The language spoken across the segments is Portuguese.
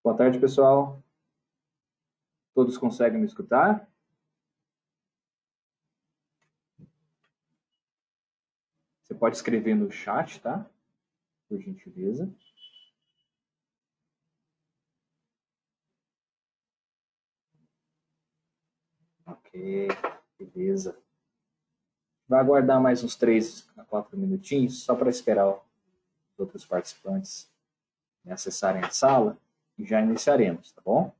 Boa tarde, pessoal. Todos conseguem me escutar? Você pode escrever no chat, tá? Por gentileza. Ok, beleza. Vai aguardar mais uns 3 a 4 minutinhos, só para esperar os outros participantes acessarem a sala e já iniciaremos, tá bom?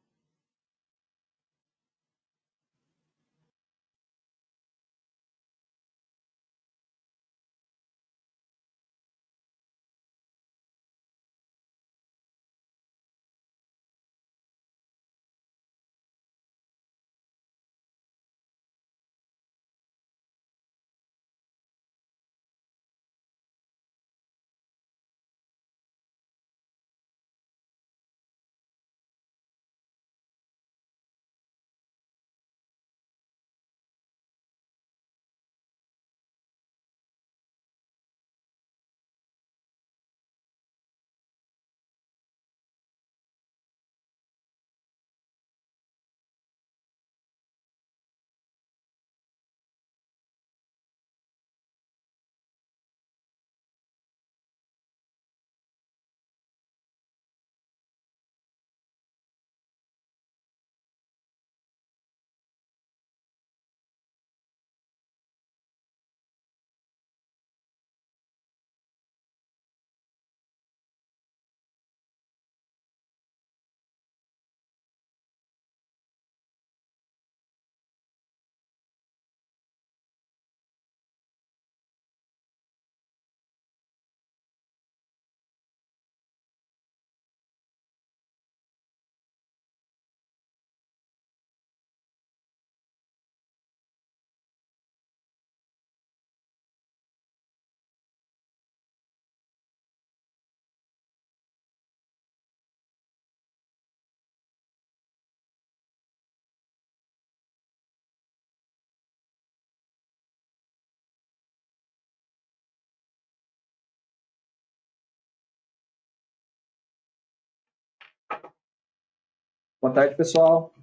Boa tarde, pessoal.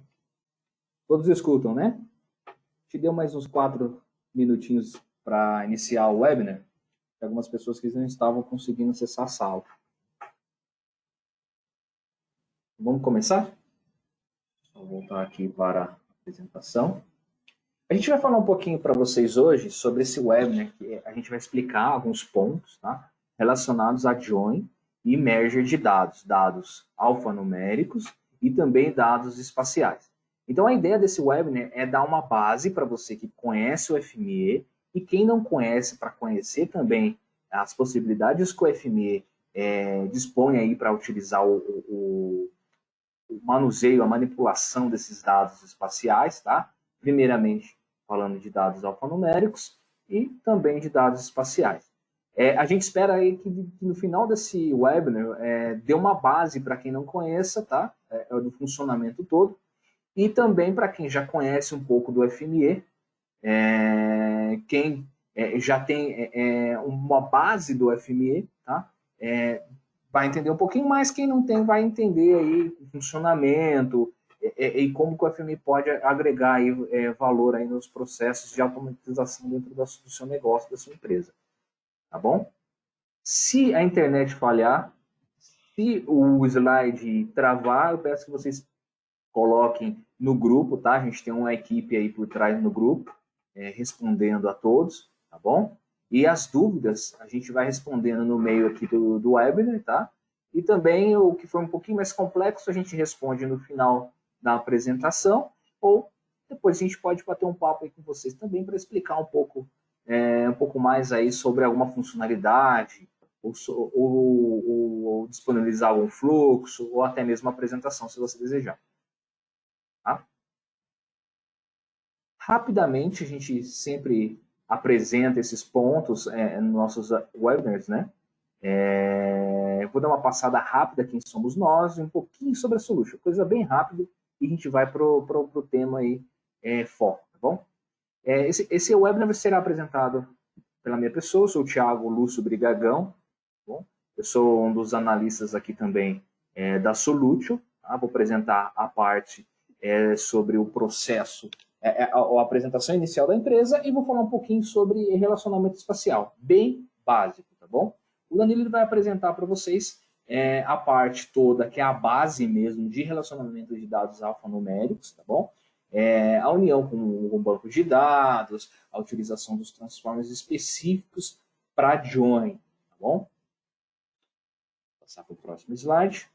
Todos escutam, né? Te deu mais uns 4 minutinhos para iniciar o webinar. Algumas pessoas que não estavam conseguindo acessar a sala. Vamos começar? Vou voltar aqui para a apresentação. A gente vai falar um pouquinho para vocês hoje sobre esse webinar, que a gente vai explicar alguns pontos, tá? Relacionados a join e merger de dados, dados alfanuméricos e também dados espaciais. Então a ideia desse webinar é dar uma base para você que conhece o FME e quem não conhece, para conhecer também as possibilidades que o FME dispõe aí para utilizar o manuseio, a manipulação desses dados espaciais, tá? Primeiramente, falando de dados alfanuméricos e também de dados espaciais. A gente espera aí que no final desse webinar dê uma base para quem não conheça, tá? Do funcionamento todo, e também para quem já conhece um pouco do FME, quem já tem uma base do FME, tá? Vai entender um pouquinho mais, quem não tem vai entender aí o funcionamento e como que o FMI pode agregar aí, valor aí nos processos de automatização dentro do seu negócio, da sua empresa. Tá bom? Se a internet falhar, se o slide travar, eu peço que vocês coloquem no grupo, tá? A gente tem uma equipe aí por trás no grupo, respondendo a todos, tá bom? E as dúvidas a gente vai respondendo no meio aqui do webinar, tá? E também o que for um pouquinho mais complexo a gente responde no final da apresentação, ou depois a gente pode bater um papo aí com vocês também para explicar um pouco mais aí sobre alguma funcionalidade, ou disponibilizar algum fluxo, ou até mesmo a apresentação, se você desejar. Tá? Rapidamente, a gente sempre apresenta esses pontos nos nossos webinars, né? Vou dar uma passada rápida quem somos nós, um pouquinho sobre a Solution, coisa bem rápida, e a gente vai para o tema aí, foco, tá bom? Esse webinar será apresentado pela minha pessoa, eu sou o Thiago Lúcio Brigagão, tá bom? Eu sou um dos analistas aqui também da Solution, Tá? Vou apresentar a parte sobre o processo, a apresentação inicial da empresa, e vou falar um pouquinho sobre relacionamento espacial, bem básico, tá bom? O Danilo ele vai apresentar para vocês a parte toda, que é a base mesmo de relacionamento de dados alfanuméricos, tá bom? A união com o banco de dados, a utilização dos transformers específicos para join, tá bom? Vou passar para o próximo slide.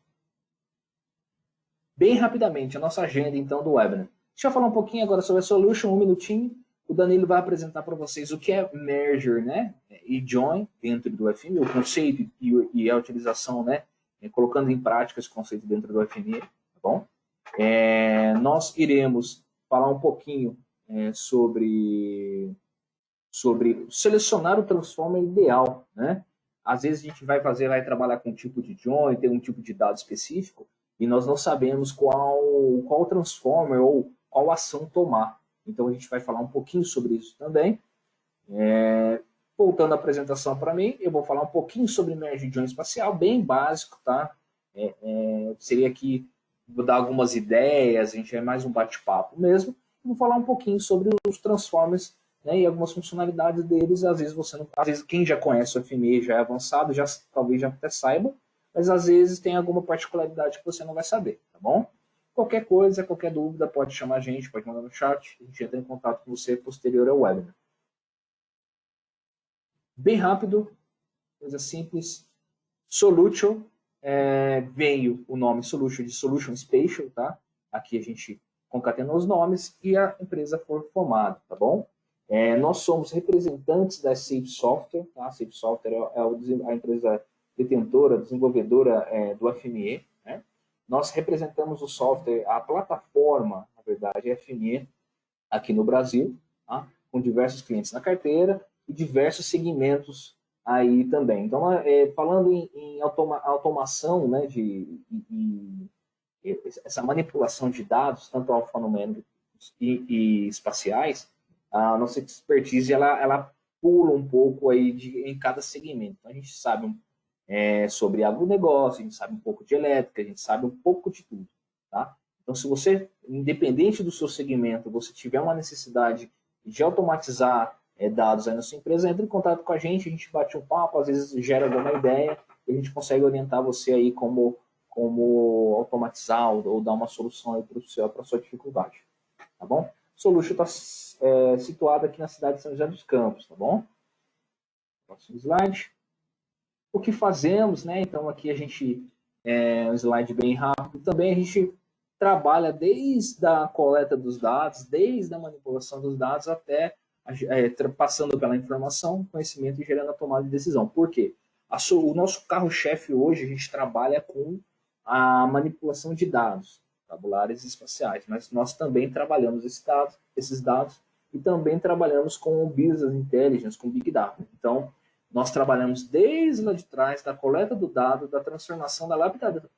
Bem rapidamente, a nossa agenda, então, do webinar. Deixa eu falar um pouquinho agora sobre a Solution, um minutinho. O Danilo vai apresentar para vocês o que é merger, né? E join dentro do FME, o conceito e a utilização, né? Colocando em prática esse conceito dentro do FME, tá bom? Nós iremos falar um pouquinho sobre selecionar o transformer ideal, né? Às vezes a gente vai trabalhar com um tipo de join, tem um tipo de dado específico, e nós não sabemos qual transformer ou qual ação tomar. Então a gente vai falar um pouquinho sobre isso também. Voltando à apresentação para mim, eu vou falar um pouquinho sobre merge join espacial, bem básico, tá? Seria aqui, vou dar algumas ideias, a gente é mais um bate-papo mesmo. Vou falar um pouquinho sobre os transformers, né, e algumas funcionalidades deles. Às vezes você não, às vezes quem já conhece o FME já é avançado, talvez já até saiba, mas às vezes tem alguma particularidade que você não vai saber, tá bom? Qualquer coisa, qualquer dúvida, pode chamar a gente, pode mandar no chat, a gente entra em contato com você posterior ao webinar. Bem rápido, coisa simples. Solution, veio o nome Solution de Solution Spatial, tá? Aqui a gente concatenou os nomes e a empresa foi formada, tá bom? Nós somos representantes da Safe Software, tá? A Safe Software é a empresa detentora, desenvolvedora do FME, né? Nós representamos o software, a plataforma, na verdade, FME, aqui no Brasil, tá? Com diversos clientes na carteira e diversos segmentos aí também. Então, falando em automação, né, essa manipulação de dados, tanto alfanuméricos e espaciais, a nossa expertise ela pula um pouco aí em cada segmento. Então, a gente sabe sobre agronegócio, a gente sabe um pouco de elétrica, a gente sabe um pouco de tudo, tá? Então, se você, independente do seu segmento, você tiver uma necessidade de automatizar dados aí na sua empresa, entre em contato com a gente bate um papo, às vezes gera alguma ideia, e a gente consegue orientar você aí como automatizar ou dar uma solução aí para a sua dificuldade, tá bom? Solution está situado aqui na cidade de São José dos Campos, tá bom? Próximo slide. O que fazemos, né? Então aqui a gente, um slide bem rápido, também a gente trabalha desde a coleta dos dados, desde a manipulação dos dados até passando pela informação, conhecimento e gerando a tomada de decisão. Por quê? O nosso carro-chefe hoje, a gente trabalha com a manipulação de dados tabulares e espaciais, mas nós também trabalhamos esses dados e também trabalhamos com o Business Intelligence, com Big Data. Então, nós trabalhamos desde lá de trás, da coleta do dado, da transformação, da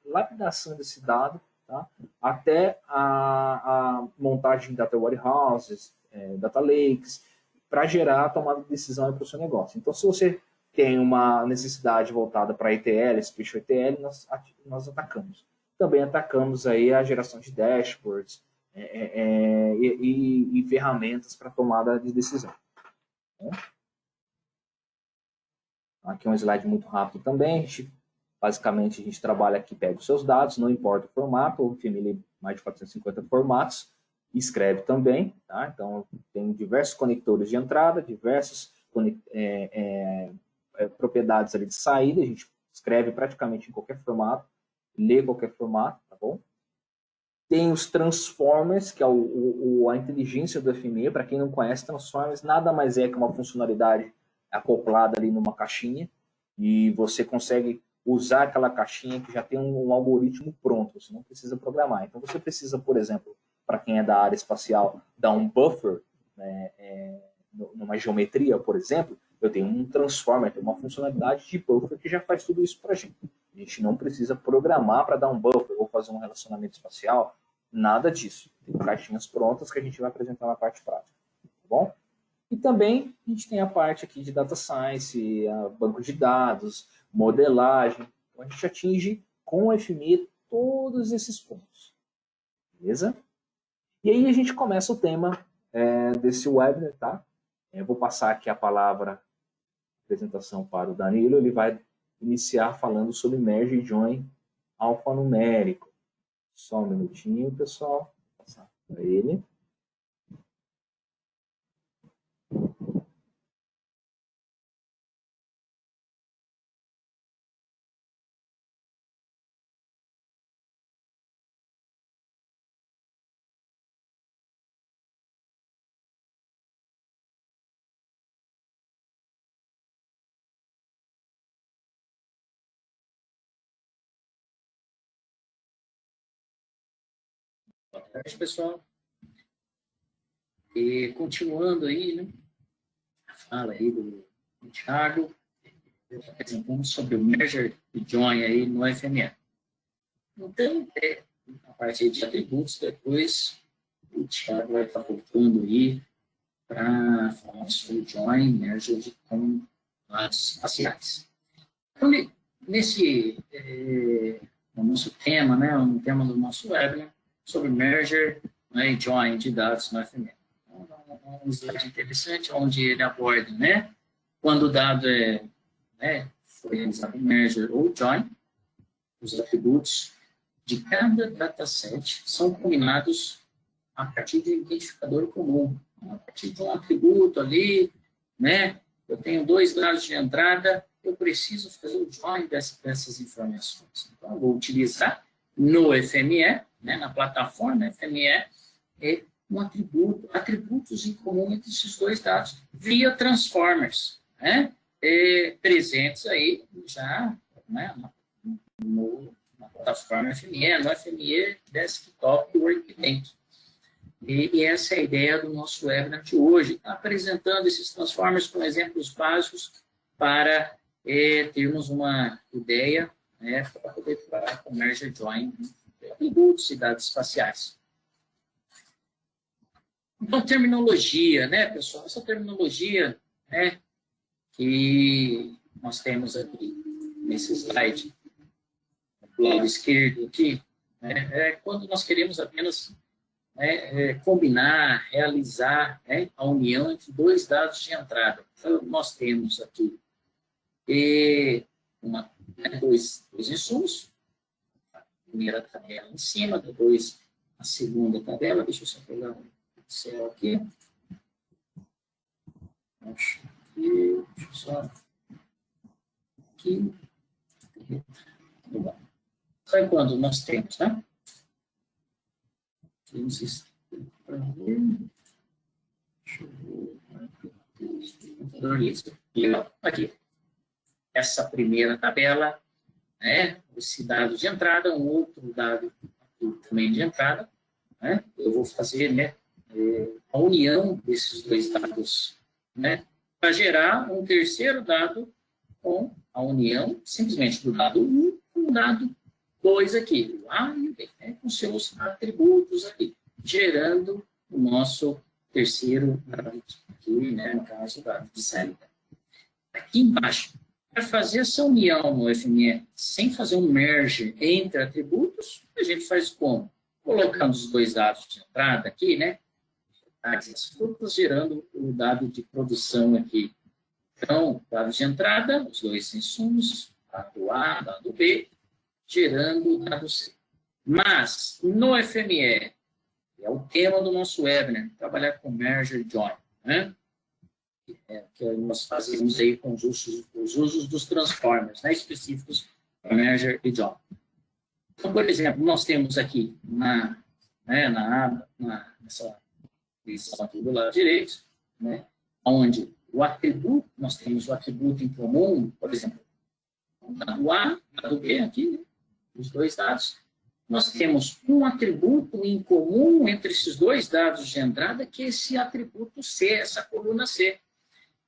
lapidação desse dado, tá? Até a montagem de data warehouses, data lakes, para gerar a tomada de decisão para o seu negócio. Então, se você tem uma necessidade voltada para ETL, Spatial ETL, nós atacamos. Também atacamos aí a geração de dashboards e ferramentas para tomada de decisão. Aqui é um slide muito rápido também. Basicamente, a gente trabalha aqui, pega os seus dados, não importa o formato, o FML mais de 450 formatos, escreve também, tá? Então, tem diversos conectores de entrada, diversas propriedades ali de saída, a gente escreve praticamente em qualquer formato, lê qualquer formato, tá bom? Tem os transformers, que é a inteligência do FME. Para quem não conhece, transformers nada mais é que uma funcionalidade acoplada ali numa caixinha, e você consegue usar aquela caixinha que já tem um algoritmo pronto, você não precisa programar. Então, você precisa, por exemplo, para quem é da área espacial, dar um buffer, né, numa geometria, por exemplo, eu tenho um transformer, tem uma funcionalidade de buffer que já faz tudo isso para a gente. A gente não precisa programar para dar um buffer ou fazer um relacionamento espacial, nada disso. Tem caixinhas prontas que a gente vai apresentar na parte prática, tá bom? E também a gente tem a parte aqui de data science, banco de dados, modelagem. Então, a gente atinge com o FME todos esses pontos. beleza? E aí a gente começa o tema desse webinar, tá? Eu vou passar aqui a palavra, apresentação para o Danilo, ele vai iniciar falando sobre Merge e Join alfanumérico. Só um minutinho, pessoal. Vou passar para ele. Boa tarde, pessoal. E continuando aí, né, a fala aí do Thiago, apresentando sobre o Merge e Join aí no FME. Então, a partir de atributos, depois o Thiago vai estar voltando aí para falar sobre Join, Merge com dados espaciais. Então, no nosso tema, né, no tema do nosso webinar, sobre Merger, né, e Join de dados no FME. Um slide interessante, onde ele aborda, né, quando o dado foi realizado em Merger ou Join, os atributos de cada dataset são combinados a partir de um identificador comum, a partir de um atributo ali, né, eu tenho 2 dados de entrada, eu preciso fazer o join dessas informações. Então, eu vou utilizar no FME, né, na plataforma FME, um atributos em comum entre esses 2 dados, via transformers, né, presentes aí já, né, na plataforma FME, no FME Desktop Workbench. E essa é a ideia do nosso webinar de hoje, apresentando esses transformers com exemplos básicos para termos uma ideia, né, para poder trabalhar com Merge Join, atributos e dados espaciais. Então, terminologia, né, pessoal? Essa terminologia, né, que nós temos aqui nesse slide, do lado esquerdo aqui, né, é quando nós queremos apenas combinar, realizar, né, a união entre 2 dados de entrada. Então, nós temos aqui dois insumos, a primeira tabela em cima, depois a segunda tabela, deixa eu só pegar o Excel aqui. Deixa eu só... Aqui. Sabe quando nós temos, né? Temos isso para ver. Deixa eu ver. Aqui. Essa primeira tabela, né? Esse dado de entrada, um outro dado também de entrada, né? Eu vou fazer, né, a união desses 2 dados, né, para gerar um terceiro dado com a união simplesmente do dado 1 com o dado 2 aqui, o A e o B, né, com seus atributos aqui, gerando o nosso terceiro dado aqui, né, no caso, o dado de série. Aqui embaixo, para fazer essa união no FME sem fazer um merge entre atributos, a gente faz como? Colocando os 2 dados de entrada aqui, né? As frutas gerando o dado de produção aqui. Então, dados de entrada, os 2 insumos, dado A, dado B, gerando o dado C. Mas, no FME, é o tema do nosso webinar, trabalhar com merge e join, né? Que nós fazemos aí com os usos dos transformers, né, específicos para Merge e Join. Então, por exemplo, nós temos aqui nessa lição aqui do lado direito, né, onde o atributo, nós temos o atributo em comum, por exemplo, o dado A, o dado B aqui, né, os 2 dados. Nós temos um atributo em comum entre esses 2 dados de entrada, que é esse atributo C, essa coluna C.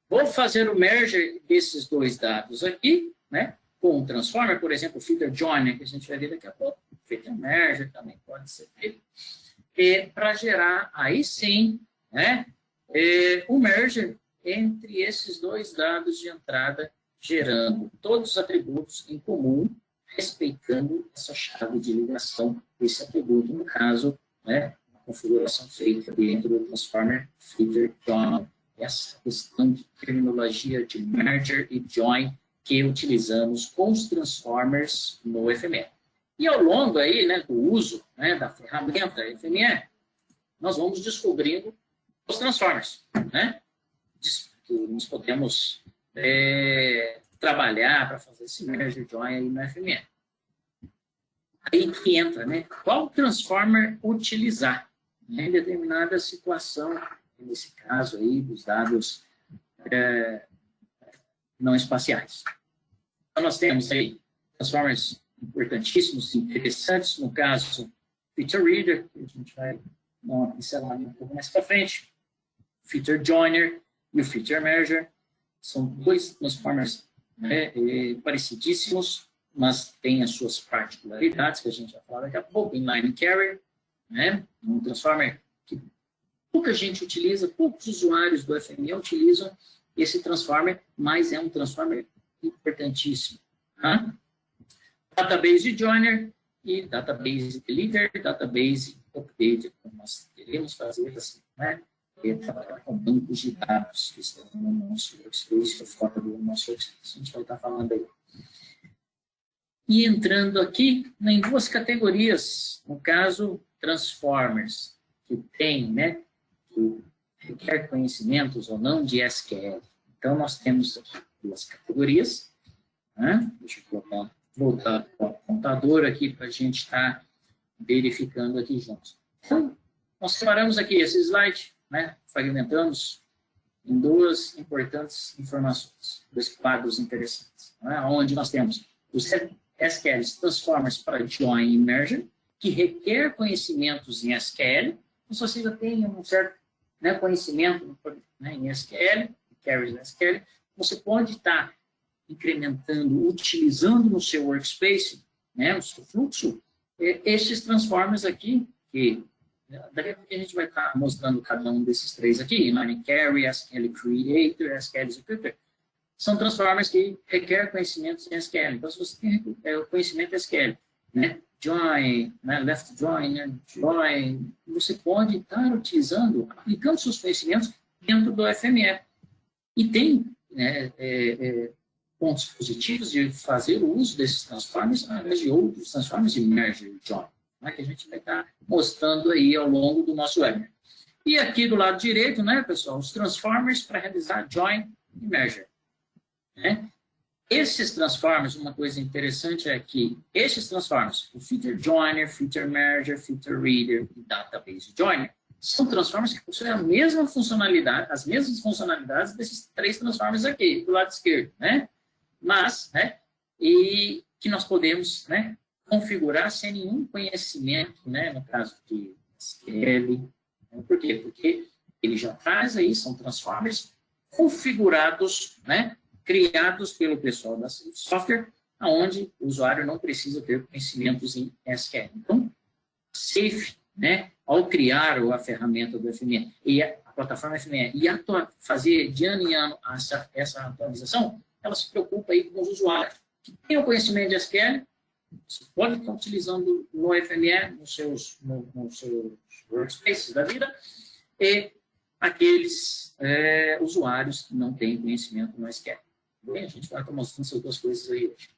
Vou fazer o merge desses 2 dados aqui, né, com um transformer, por exemplo, o feeder join, que a gente vai ver daqui a pouco, feeder merge também pode ser feito, para gerar, aí sim, né, o merge entre esses 2 dados de entrada, gerando todos os atributos em comum, respeitando essa chave de ligação desse atributo, no caso, né, a configuração feita dentro do Transformer Feature Join. Essa questão de terminologia de merger e join que utilizamos com os transformers no FME. E ao longo aí, né, do uso, né, da ferramenta FME, nós vamos descobrindo os transformers, né, que nós podemos trabalhar para fazer esse merge join aí no FME. Aí que entra, né, qual transformer utilizar, né, em determinada situação, nesse caso aí dos dados não espaciais. Então nós temos aí transformers importantíssimos, interessantes, no caso, Feature Reader, que a gente vai dar uma pincelada um pouco mais para frente, Feature Joiner e o Feature Merger. São dois transformers, né, parecidíssimos, mas têm as suas particularidades, que a gente vai falar daqui a pouco. Inline Carrier, né, um transformer que pouca gente utiliza, poucos usuários do FME utilizam esse transformer, mas é um transformer importantíssimo. Tá? Database Joiner e Database Deleter, Database Updater. Nós queremos fazer assim, né? Trabalhar com bancos de dados que estão no nosso workspace, fora do nosso workspace. A gente vai estar falando aí. E entrando aqui em duas categorias, no caso, Transformers, que tem, né, que requer conhecimentos ou não de SQL. Então, nós temos aqui duas categorias. Né? Deixa eu voltar para o computador aqui para a gente estar verificando aqui juntos. Então, nós separamos aqui esse slide, né? Fragmentamos em duas importantes informações, dois quadros interessantes, né? Onde nós temos os SQLs Transformers para Join e Merger, que requer conhecimentos em SQL. Então, se você já tem um certo, né, conhecimento, né, em SQL, carries em SQL, você pode estar incrementando, utilizando no seu workspace, né, no seu fluxo, esses transformers aqui, que daqui a pouco a gente vai estar mostrando cada um desses três aqui, Inline Carry, SQL Creator, SQL Executor, são transformers que requerem conhecimentos em SQL. Então, se você tem o conhecimento em SQL, né, join, né, left join, né, join, você pode estar utilizando, aplicando seus conhecimentos dentro do FME. E tem, né, pontos positivos de fazer o uso desses transformers através de outros transformers de merge e join, né, que a gente vai estar mostrando aí ao longo do nosso webinar. E aqui do lado direito, né, pessoal, os transformers para realizar join e merger. Né? Esses transformers, uma coisa interessante é que esses transformers, o Feature Joiner, Feature Merger, Feature Reader e Database Joiner, são transformers que possuem a mesma funcionalidade, as mesmas funcionalidades desses três transformers aqui, do lado esquerdo, né? Mas, né, e que nós podemos, né, configurar sem nenhum conhecimento, né, no caso de SQL. Né? Por quê? Porque ele já traz aí, são transformers configurados, né, criados pelo pessoal da software, onde o usuário não precisa ter conhecimentos em SQL. Então, Safe, né, ao criar a ferramenta do FME e a plataforma FME e fazer de ano em ano essa atualização, ela se preocupa aí com os usuários que têm o conhecimento de SQL, você pode estar utilizando no FME, nos seus workspaces da vida, e aqueles usuários que não têm conhecimento no SQL. Bem, a gente vai estar mostrando essas duas coisas aí hoje.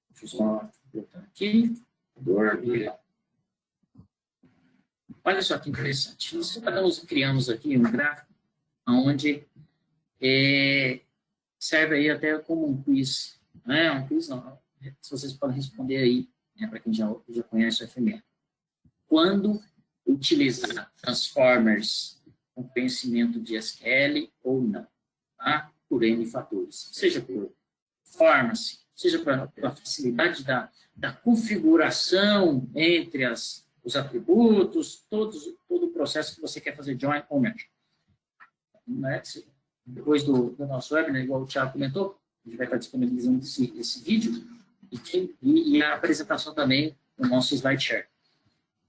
Deixa eu só botar aqui. Olha só que interessante. Nós criamos aqui um gráfico onde serve aí até como um quiz. Não é um quiz, não. Se vocês podem responder aí, né, para quem já conhece o FME. Quando utilizar transformers com conhecimento de SQL ou não? Tá? Por N fatores. Seja por performance, seja pela facilidade da configuração entre os atributos, todo o processo que você quer fazer join ou merge. Né? Depois do nosso webinar, igual o Thiago comentou, a gente vai estar disponibilizando esse vídeo e a apresentação também no nosso SlideShare.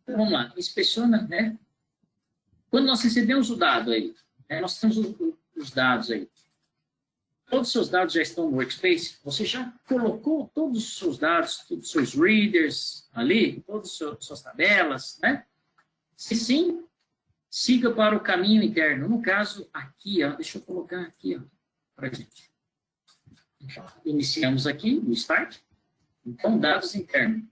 Então, vamos lá. Inspeciona, né? Quando nós recebemos o dado aí, né, nós temos os dados aí. Todos os seus dados já estão no Workspace? Você já colocou todos os seus dados, todos os seus readers ali, todas as suas tabelas, né? Se sim, siga para o caminho interno. No caso, aqui, ó, deixa eu colocar aqui para a gente. Iniciamos aqui no Start. Então, dados internos.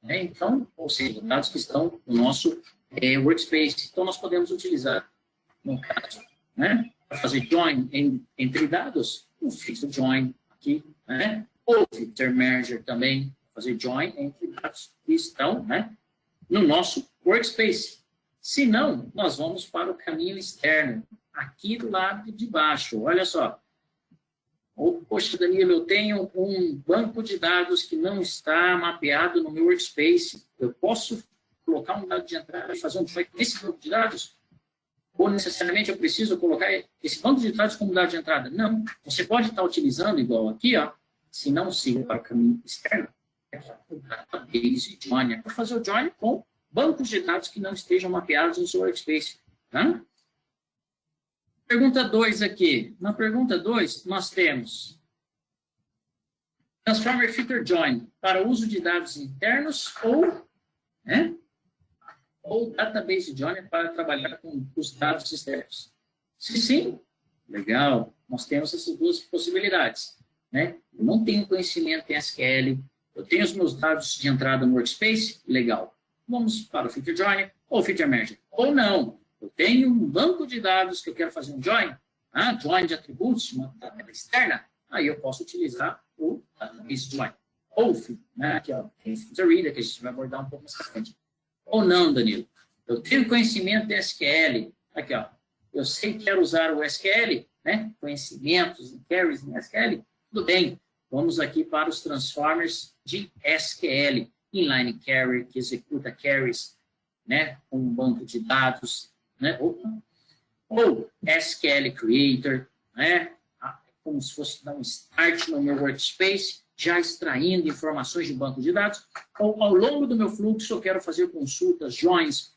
Então, ou seja, dados que estão no nosso workspace. Então, nós podemos utilizar, no caso, para fazer join entre dados, o feature join aqui, ou feature merger também, fazer join entre dados que estão no nosso workspace. Se não, nós vamos para o caminho externo, aqui do lado de baixo. Olha só. Poxa, Danilo, eu tenho um banco de dados que não está mapeado no meu workspace. Eu posso colocar um dado de entrada e fazer um join nesse banco de dados? Ou necessariamente eu preciso colocar esse banco de dados como dado de entrada? Não. Você pode estar utilizando igual aqui, ó, se não siga para o caminho externo, o database join. Para fazer o join com bancos de dados que não estejam mapeados no seu workspace. Tá? Pergunta 2 aqui. Na pergunta 2, nós temos Transformer Feature Join para uso de dados internos ou Database Join para trabalhar com os dados externos. Se sim, legal. Nós temos essas duas possibilidades. Eu não tenho conhecimento em SQL, eu tenho os meus dados de entrada no workspace, legal. Vamos para o Feature Join ou Feature Merger. Ou não. Eu tenho um banco de dados que eu quero fazer um join, join de atributos, uma tabela externa, aí eu posso utilizar o database join. Ou, aqui, ó, tem feature reader, que a gente vai abordar um pouco mais pra frente. Ou não, Danilo. Eu tenho conhecimento de SQL. Aqui, ó. Eu sei que quero usar o SQL, conhecimentos, carries em SQL. Tudo bem. Vamos aqui para os transformers de SQL. Inline carrier, que executa carries, com um banco de dados, ou SQL Creator, como se fosse dar um start no meu workspace, já extraindo informações de banco de dados, ou ao longo do meu fluxo eu quero fazer consultas, joins,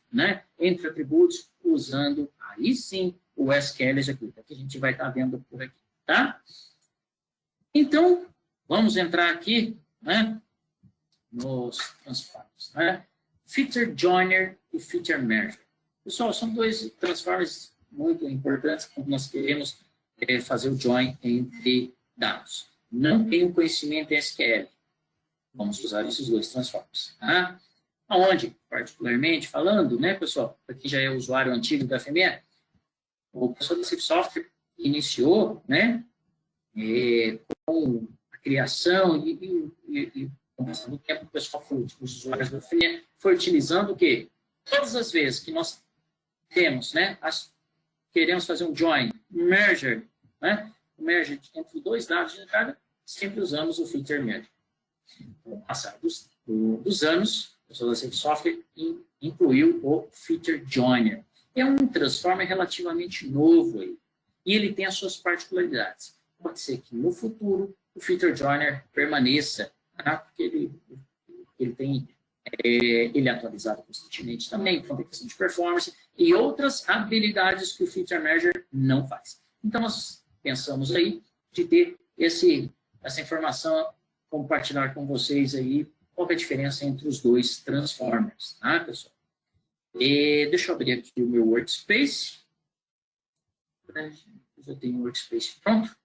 entre atributos, usando, aí sim, o SQL Executor, que a gente vai estar vendo por aqui, tá? Então, vamos entrar aqui, nos transformers, Feature Joiner e Feature Merger. Pessoal, são dois transformers muito importantes quando nós queremos fazer o join entre dados. Não tenho conhecimento em SQL. Vamos usar esses dois transformers. Tá? Aonde, particularmente falando, pessoal, para quem já é usuário antigo da FME, o pessoal da Safe Software iniciou, com a criação e com o passar do tempo, o pessoal, os usuários da FME, foi utilizando o quê? Todas as vezes que nós temos, queremos fazer um join, merger, merger entre dois dados de entrada, sempre usamos o feature merger. Com o passar dos anos, o pessoal da Safe Software incluiu o feature joiner. É um transformer relativamente novo aí, e ele tem as suas particularidades. Pode ser que no futuro o feature joiner permaneça, porque ele é atualizado constantemente também, então tem questão de performance e outras habilidades que o Feature Merger não faz. Então, nós pensamos aí de ter essa informação, compartilhar com vocês aí qual é a diferença entre os dois transformers, tá, pessoal? Deixa eu abrir aqui o meu workspace. Eu tenho o workspace pronto.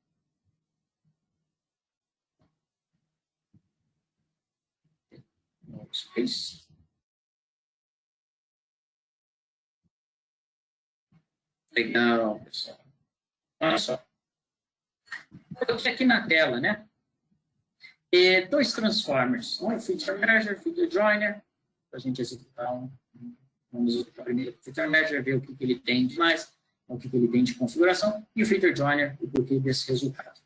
Workspace. Legal, pessoal. Olha só. Coloquei aqui na tela, dois transformers. Um Feature Merger, Feature Joiner. Para a gente executar vamos executar primeiro o Feature Merger, ver o que ele tem de mais, o que ele tem de configuração, e o Feature Joiner, o porquê desse resultado.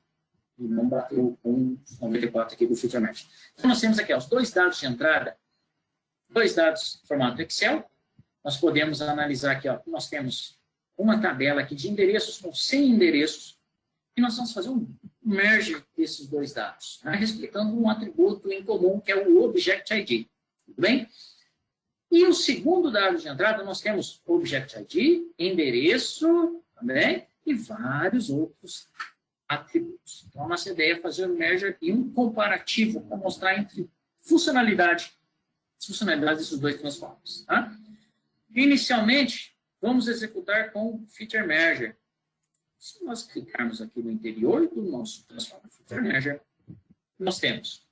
E não bateu com os 94 aqui do Feature Merger. Então, nós temos aqui os dois dados de entrada, dois dados em formato Excel. Nós podemos analisar aqui, nós temos uma tabela aqui de endereços com 100 endereços, e nós vamos fazer um merge desses dois dados, respeitando um atributo em comum, que é o Object ID. Tudo bem? E o segundo dado de entrada, nós temos Object ID, endereço também, e vários outros atributos. Então, a nossa ideia é fazer um merger e um comparativo para mostrar entre as funcionalidades desses dois transformers. Tá? Inicialmente, vamos executar com o Feature Merger. Se nós clicarmos aqui no interior do nosso Transformer Feature Merger, nós temos,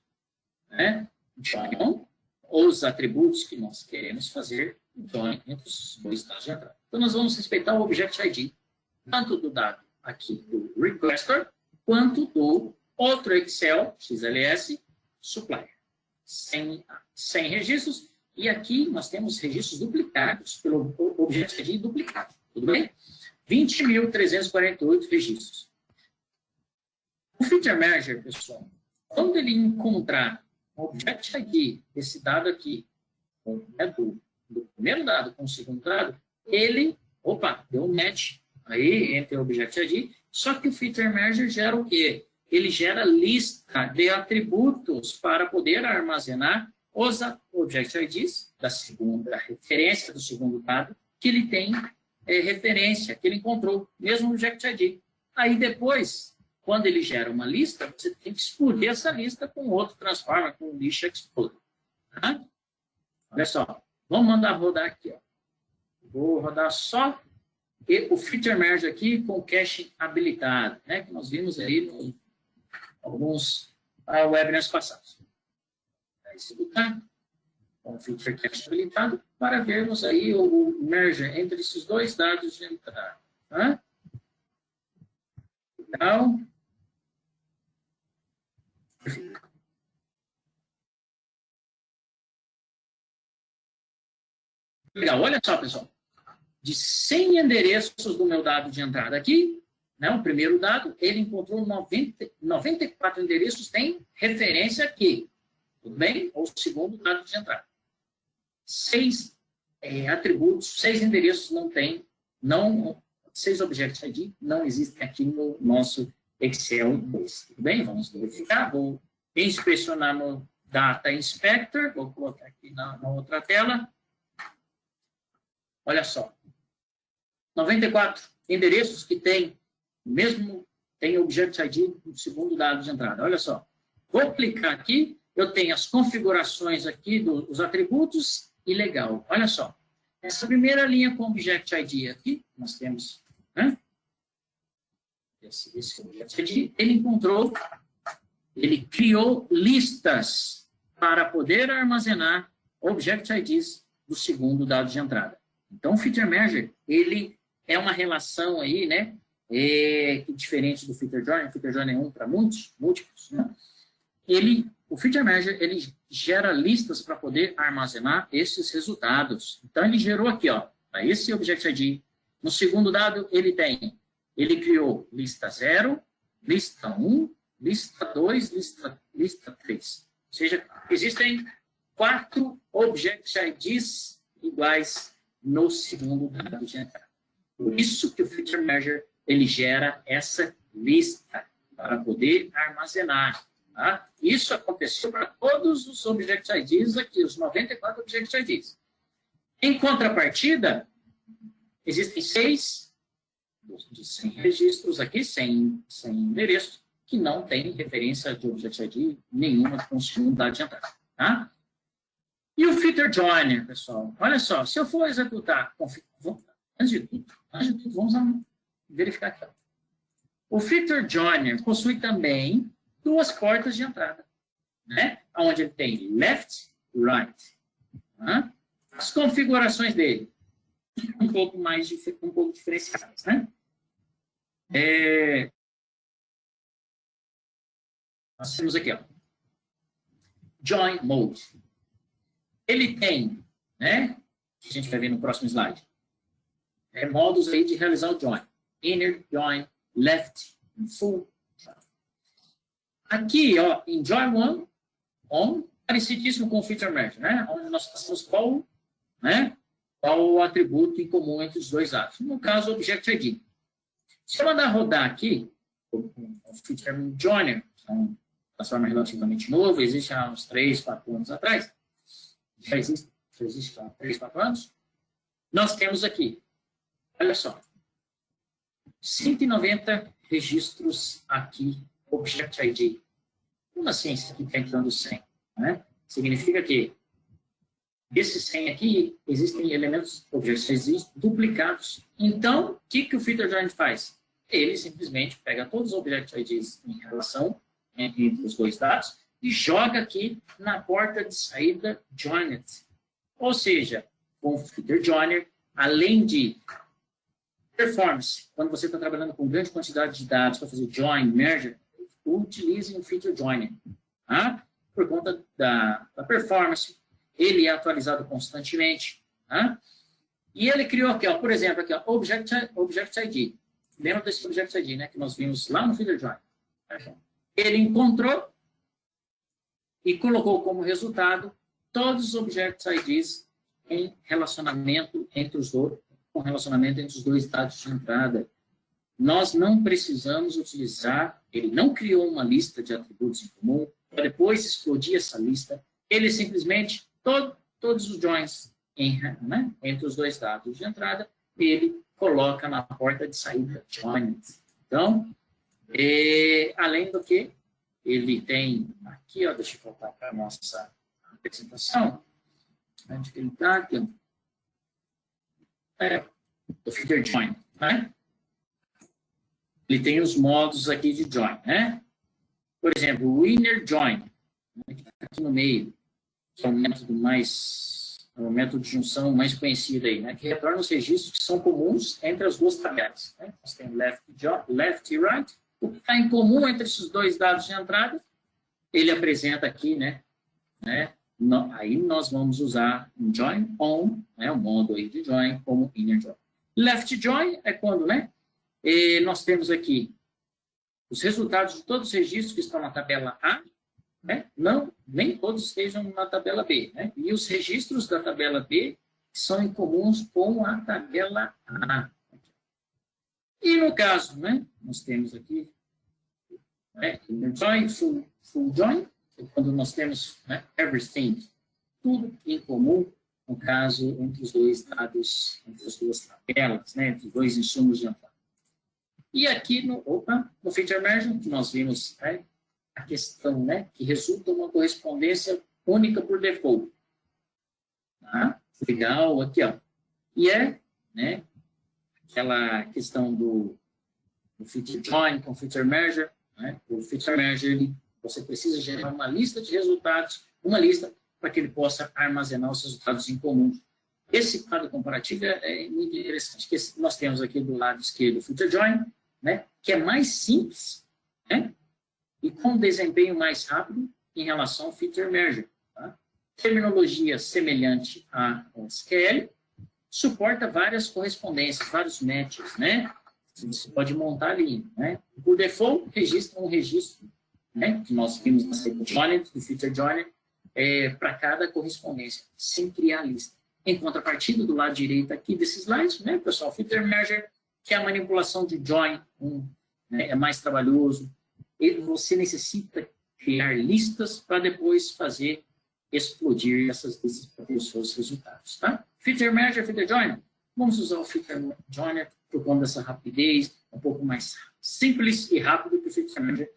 né, join os atributos que nós queremos fazer, join entre os dois dados de entrada. Então, nós vamos respeitar o Object ID, tanto do dado aqui do requester, quanto do outro Excel, XLS, supplier. Sem registros, e aqui nós temos registros duplicados pelo Object ID duplicado. Tudo bem? 20.348 registros. O Feature Merger, pessoal, quando ele encontrar o Object ID desse dado aqui, né, do primeiro dado com o segundo dado, ele, deu um match aí entre o Object ID, só que o Feature Merger gera o quê? Ele gera lista de atributos para poder armazenar os Object IDs da segunda referência do segundo dado que ele tem referência, que ele encontrou, mesmo Object ID. Aí depois, quando ele gera uma lista, você tem que explodir essa lista com outro transformer, com o list explorer. Tá? Olha só, vamos mandar rodar aqui. Ó. Vou rodar só o Feature Merge aqui com o cache habilitado, né, que nós vimos aí em alguns webinars passados. Vai executar com o Feature Cache habilitado para vermos aí o merger entre esses dois dados de entrada. Tá? Legal. Legal, olha só, pessoal. De 100 endereços do meu dado de entrada aqui, né, o primeiro dado, ele encontrou 94 endereços, tem referência aqui. Tudo bem? Ou o segundo dado de entrada. 6 atributos, 6 endereços não tem, 6 Object ID não existem aqui no nosso Excel 2. Tudo bem? Vamos verificar. Vou inspecionar no Data Inspector, vou colocar aqui na outra tela. Olha só. 94 endereços que tem Object ID no segundo dado de entrada. Olha só. Vou clicar aqui, eu tenho as configurações aqui dos atributos e legal. Olha só. Essa primeira linha com Object ID aqui, nós temos, né? Esse Object ID, ele criou listas para poder armazenar Object IDs do segundo dado de entrada. Então, o Feature Merger, ele é uma relação aí, né, diferente do Feature Joiner. O Feature Joiner é um para múltiplos, né? O Feature Merger, ele gera listas para poder armazenar esses resultados. Então, ele gerou aqui, ó, esse Object ID. No segundo dado, ele criou lista 0, lista 1, lista 2, lista 3. Ou seja, existem 4 Object IDs iguais no segundo dado de entrada. Por isso que o Feature Merger, ele gera essa lista para poder armazenar. Tá? Isso aconteceu para todos os Object IDs aqui, os 94 Object IDs. Em contrapartida, existem 6 de 100 registros aqui, 100 endereços, que não tem referência de Object ID nenhuma com o segundo dado de entrada. Tá? E o Feature Joiner, pessoal? Olha só, se eu for executar... Antes de tudo, vamos verificar aqui. O Feature Joiner possui também 2 portas de entrada, né? Onde ele tem left, right. Tá? As configurações dele, um pouco diferenciadas, né? Nós temos aqui, ó, Join Mode. Ele tem, né? A gente vai ver no próximo slide. Modos aí de realizar o join. Inner join, left, full. Aqui, ó, em join on, parecidíssimo com o Feature Merge, né? Onde nós passamos qual o atributo em comum entre os dois dados. No caso, o Object ID. Se eu mandar rodar aqui, o Feature Joiner, é um transformer relativamente novo, existe há uns 3, 4 anos atrás, já existe há 3, 4 anos, nós temos aqui, olha só, 190 registros aqui, Object ID. Como assim, isso aqui está entrando 100? Né? Significa que Desses 100 aqui, existem elementos, objetos duplicados. Então, o que o feature join faz? Ele simplesmente pega todos os object IDs em relação entre os dois dados e joga aqui na porta de saída joined. Ou seja, com o feature joiner, além de performance, quando você está trabalhando com grande quantidade de dados para fazer join, merge, utilize um feature joiner. Tá? Por conta da performance, ele é atualizado constantemente. Tá? E ele criou aqui, ó, por exemplo, aqui, ó, Object ID. Lembra desse Object ID, né, que nós vimos lá no feature join? Ele encontrou e colocou como resultado todos os Object IDs em relacionamento entre os dois, com relacionamento entre os dois dados de entrada. Nós não precisamos utilizar, ele não criou uma lista de atributos em comum, para depois explodir essa lista, ele simplesmente, todos os joins entre os dois dados de entrada, ele coloca na porta de saída joined. Então, além do que, ele tem aqui, ó, deixa eu voltar para a nossa apresentação, onde ele está aqui, o feature join, né? Ele tem os modos aqui de join, né? Por exemplo, o inner join, né, que está aqui no meio, que é o método de junção mais conhecido aí, né? Que retorna os registros que são comuns entre as duas tabelas. Né? Nós temos left e right. O que está em comum entre esses dois dados de entrada, ele apresenta aqui, né? Aí nós vamos usar um join on, né? O modo aí de join como inner join. Left join é quando, né? Nós temos aqui os resultados de todos os registros que estão na tabela A, né? Nem todos estejam na tabela B, né? E os registros da tabela B são incomuns com a tabela A. E no caso, né? Nós temos aqui inner join, full join, quando nós temos, né, everything, tudo em comum, no caso, entre os dois dados, entre as duas tabelas, né, entre os dois insumos de entrada. E aqui no feature merge, que nós vimos, né, a questão, né, que resulta uma correspondência única por default. Tá? Legal, aqui, ó. E né, aquela questão do feature join com feature merge, né? O feature merge, você precisa gerar uma lista de resultados, uma lista para que ele possa armazenar os resultados em comum. Esse quadro comparativo é muito interessante, que nós temos aqui do lado esquerdo o feature join, né? Que é mais simples, né? E com desempenho mais rápido em relação ao feature merge. Tá? Terminologia semelhante a SQL, suporta várias correspondências, vários matches, né? Você pode montar ali, né? Por default, registra um registro, né? Que nós vimos na joiner, do feature joiner, para cada correspondência, sem criar a lista. Em contrapartida, do lado direito aqui desse slide, né, pessoal, feature merger, que é a manipulação de join, né, é mais trabalhoso. E você necessita criar listas para depois fazer explodir essas listas para ter os seus resultados, tá? Feature merger, feature joiner. Vamos usar o feature joiner por conta dessa rapidez, um pouco mais simples e rápido que o feature merger.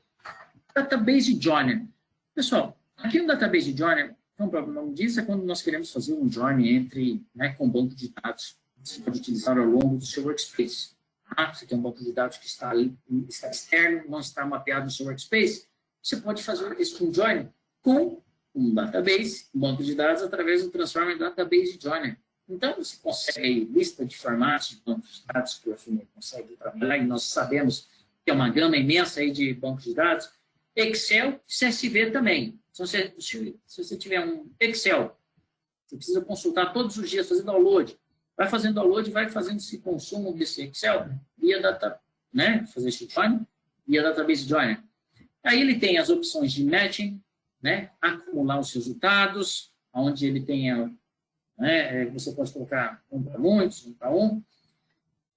Database joiner. Pessoal, aqui no database joiner, o nome disso é quando nós queremos fazer um join entre, né, com um banco de dados. Você pode utilizar ao longo do seu workspace. Você tem um banco de dados que está ali, está externo, não está mapeado no seu workspace. Você pode fazer esse join com um database, um banco de dados, através do Transformer Database Joiner. Então, você consegue lista de formatos de bancos de dados que o FME consegue trabalhar, e nós sabemos que é uma gama imensa aí de bancos de dados. Excel, CSV também. Se você tiver um Excel, você precisa consultar todos os dias, fazer download. Vai fazendo download, vai fazendo esse consumo desse Excel via data, né? Fazer esse join via Database Joiner. Aí ele tem as opções de matching, né? Acumular os resultados, onde ele tem, né? Você pode colocar um para muitos, um para um,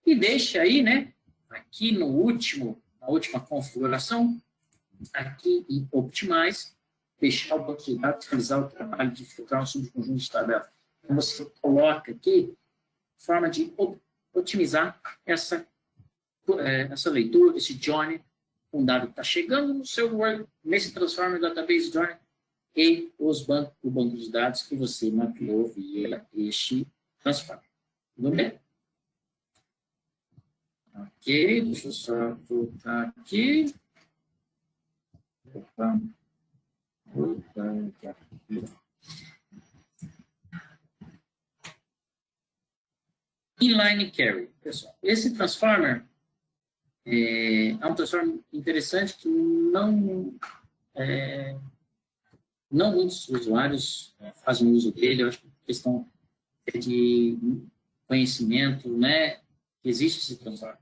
e deixa aí, né? Aqui na última configuração, aqui em Optimize, deixar o banco de dados realizar o trabalho de filtrar um subconjunto de tabelas. Então, você coloca aqui forma de otimizar essa leitura, esse join, um dado que está chegando no seu Word, nesse Transformer Database Joiner, e o banco de dados que você mapeou via este transform. Tudo bem? Ok, deixa eu só voltar aqui. Opa. Voltar aqui. Inline Carry, pessoal. Esse transformer é um transformer interessante que não muitos usuários fazem uso dele. Eu acho que é questão de conhecimento, né, que existe esse transformer.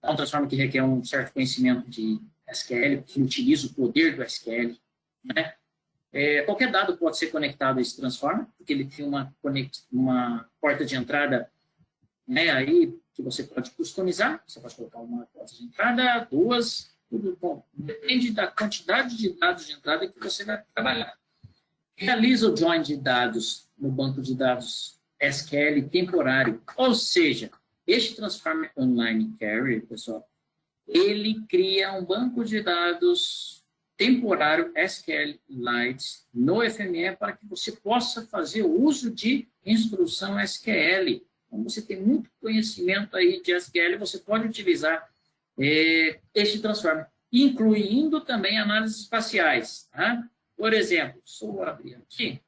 É um transformer que requer um certo conhecimento de SQL, que utiliza o poder do SQL, né? Qualquer dado pode ser conectado a esse transformer, porque ele tem uma porta de entrada, né, aí que você pode customizar. Você pode colocar uma porta de entrada, duas, tudo bom. Depende da quantidade de dados de entrada que você vai trabalhar. Realiza o join de dados no banco de dados SQL temporário, ou seja, este Transformer Online Carrier, pessoal, ele cria um banco de dados temporário SQLite no FME para que você possa fazer o uso de instrução SQL. Então, você tem muito conhecimento aí de SQL, você pode utilizar este Transformer, incluindo também análises espaciais. Tá? Por exemplo, se eu abrir aqui,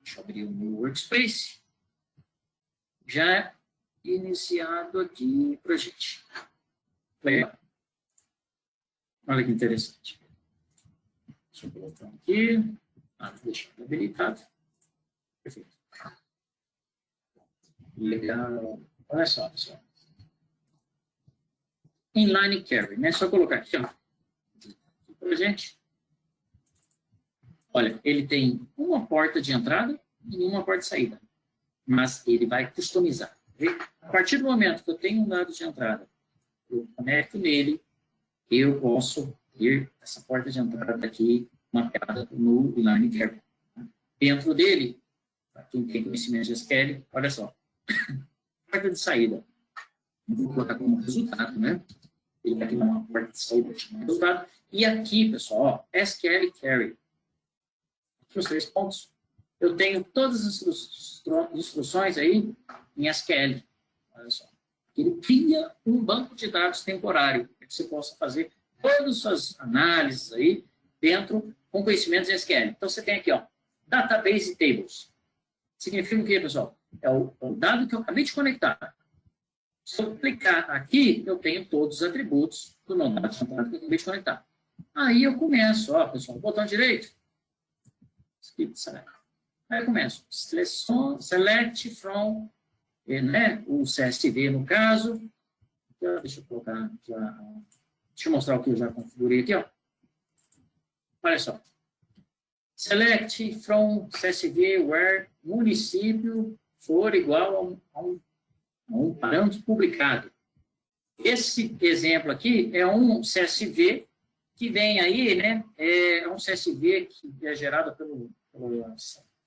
deixa eu abrir o meu workspace, já iniciado aqui para a gente. Olha que interessante. Deixa eu colocar aqui. Deixa eu habilitado. Perfeito. Legal. Olha só, pessoal. Inline Carry, né? Só colocar aqui, ó. Para a gente. Olha, ele tem uma porta de entrada e uma porta de saída. Mas ele vai customizar. A partir do momento que eu tenho um dado de entrada, eu conecto nele, eu posso ter essa porta de entrada aqui mapeada no Inline Carry. Dentro dele, para quem tem conhecimento de SQL, olha só, porta de saída. Eu vou colocar como resultado, né? Ele vai ter uma porta de saída como resultado. E aqui, pessoal, ó, SQL Carry. Aqui os 3 pontos. Eu tenho todas as instruções aí em SQL. Olha só. Ele cria um banco de dados temporário para que você possa fazer todas as suas análises aí dentro com conhecimentos em SQL. Então, você tem aqui, ó, Database Tables. Significa o quê, pessoal? É o dado que eu acabei de conectar. Se eu clicar aqui, eu tenho todos os atributos do meu dado que eu acabei de conectar. Aí eu começo, ó, pessoal, botão direito. Skip select. Aí eu começo. Select from, né, o CSV no caso. Deixa eu colocar aqui, deixa eu mostrar o que eu já configurei aqui, ó. Olha só. Select from CSV where município for igual a um parâmetro publicado. Esse exemplo aqui é um CSV que vem aí, né? É um CSV que é gerado pelo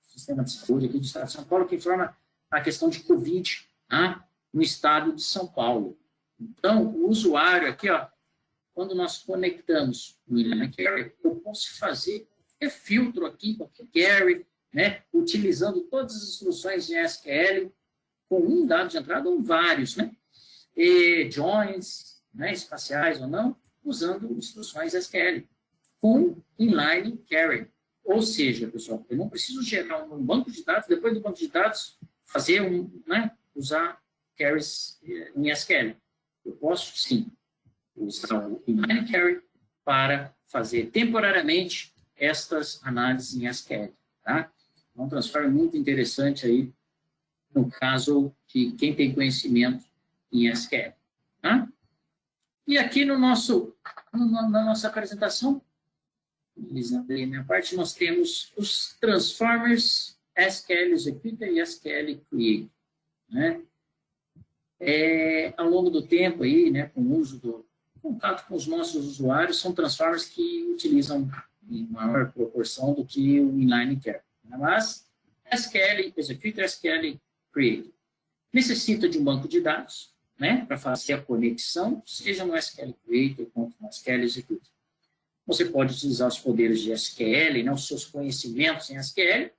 Sistema de Saúde aqui do Estado de São Paulo, que informa a questão de Covid, tá? No Estado de São Paulo. Então, o usuário aqui, ó, quando nós conectamos no Inline Carry, eu posso fazer qualquer filtro aqui, qualquer query, né? Utilizando todas as instruções de SQL, com um dado de entrada ou vários, né? Joins, né? Espaciais ou não, usando instruções SQL, com Inline Carry. Ou seja, pessoal, eu não preciso gerar um banco de dados, depois do banco de dados, fazer né? Usar carries em SQL. Eu posso, sim, usar o Inline Carry para fazer temporariamente estas análises em SQL. Tá? É um transform muito interessante aí, no caso de quem tem conhecimento em SQL. Tá? E aqui na nossa apresentação, finalizando aí a minha parte, nós temos os transformers SQL Executor e SQL Create. Né? Ao longo do tempo aí, né, com o uso do contato com os nossos usuários, são transformers que utilizam em maior proporção do que o Inline Carry. Mas SQL Executor, SQL Create necessita de um banco de dados, né, para fazer a conexão, seja no SQL Create ou no SQL Executor. você pode utilizar os poderes de SQL, né, os seus conhecimentos em SQL,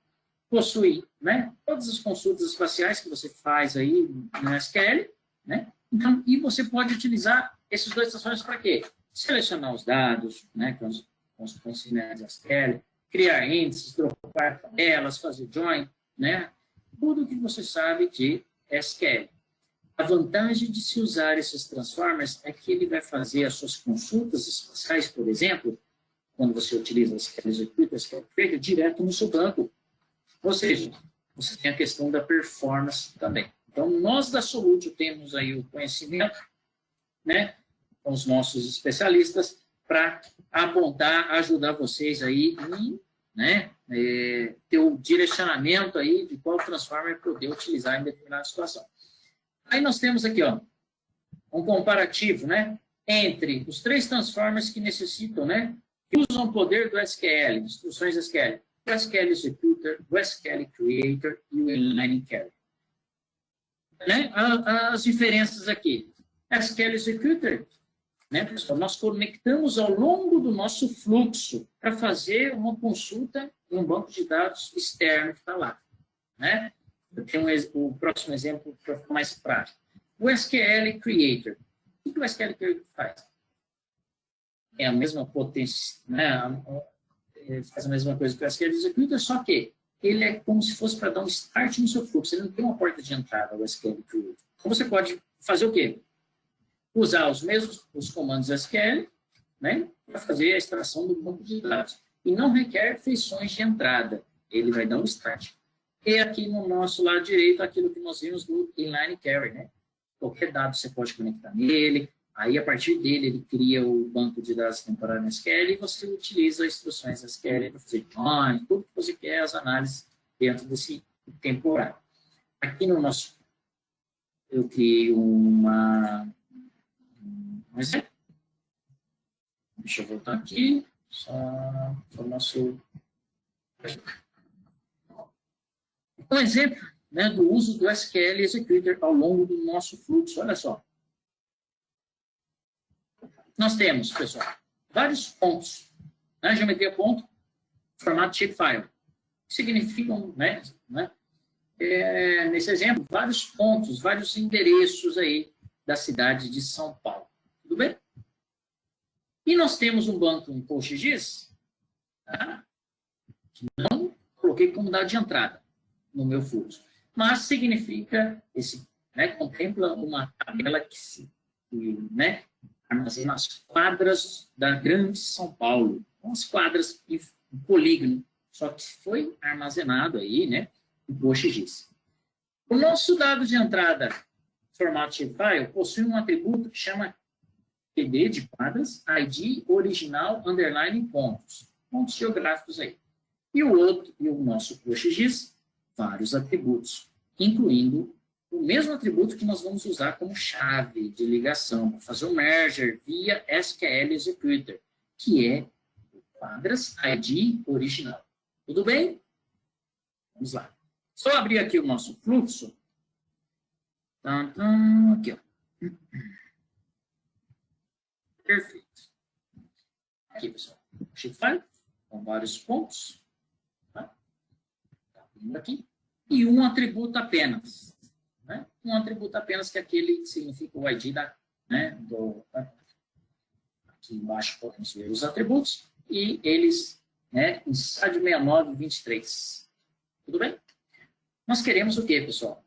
possui, né, todas as consultas espaciais que você faz aí no SQL, né, então, e você pode utilizar esses dois transformadores para quê? Selecionar os dados, né, com os conhecimentos de SQL, criar índices, dropar tabelas, fazer join, né, tudo que você sabe de SQL. A vantagem de se usar esses transformers é que ele vai fazer as suas consultas espaciais, por exemplo, quando você utiliza SQL Executor, SQL Creator, direto no seu banco. Ou seja, você tem a questão da performance também. Então, nós da Solute temos aí o conhecimento, né, com os nossos especialistas, para apontar, ajudar vocês aí em, né, ter o direcionamento aí de qual transformer poder utilizar em determinada situação. Aí nós temos aqui, ó, um comparativo, né, entre os três transformers que necessitam, né, que usam o poder do SQL, instruções SQL, o SQL Executor, o SQL Creator e o Inline Carrier. Né? As diferenças aqui. SQL Executor, né, pessoal, nós conectamos ao longo do nosso fluxo para fazer uma consulta em um banco de dados externo que está lá. Né? Eu tenho o próximo exemplo para ficar mais prático. O SQL Creator. O que o SQL Creator faz? É a mesma potência, né? Faz a mesma coisa que o SQL Executor, só que ele é como se fosse para dar um start no seu fluxo. Ele não tem uma porta de entrada, o SQL Creator. Então, você pode fazer o quê? Usar os comandos SQL, né, para fazer a extração do banco de dados. E não requer feições de entrada. Ele vai dar um start. E aqui no nosso lado direito, aquilo que nós vimos do Inline Carrier, né? Qualquer dado você pode conectar nele, aí a partir dele ele cria o banco de dados temporário no SQL e você utiliza as instruções SQL para fazer join, tudo que você quer, as análises dentro desse temporário. Aqui no nosso, eu criei um exemplo. Deixa eu voltar aqui, só o nosso... Um exemplo, né, do uso do SQL Executor ao longo do nosso fluxo. Olha só. Nós temos, pessoal, vários pontos. Né, geometria ponto, formato shapefile. Significam, né, nesse exemplo, vários pontos, vários endereços aí da cidade de São Paulo. Tudo bem? E nós temos um banco em PostGIS, tá, que não coloquei como dado de entrada no meu fluxo. Mas significa, né, contempla uma tabela que né, armazena as quadras da Grande São Paulo. Então, as quadras em polígono, só que foi armazenado aí, né, em PostGIS. O nosso dado de entrada, formato shapefile, possui um atributo que chama ID de quadras, ID original, underline, pontos geográficos aí. E o nosso PostGIS, vários atributos, incluindo o mesmo atributo que nós vamos usar como chave de ligação, para fazer o merger via SQL Executor, que é o quadras ID original. Tudo bem? Vamos lá. Só abrir aqui o nosso fluxo. Aqui, ó. Perfeito. Aqui, pessoal. Shapefile, com vários pontos. Aqui, e um atributo apenas. Né? Um atributo apenas, que é aquele que significa o ID da, né, aqui embaixo podemos ver os atributos, e eles, né, em SAD 6923. Tudo bem? Nós queremos o quê, pessoal?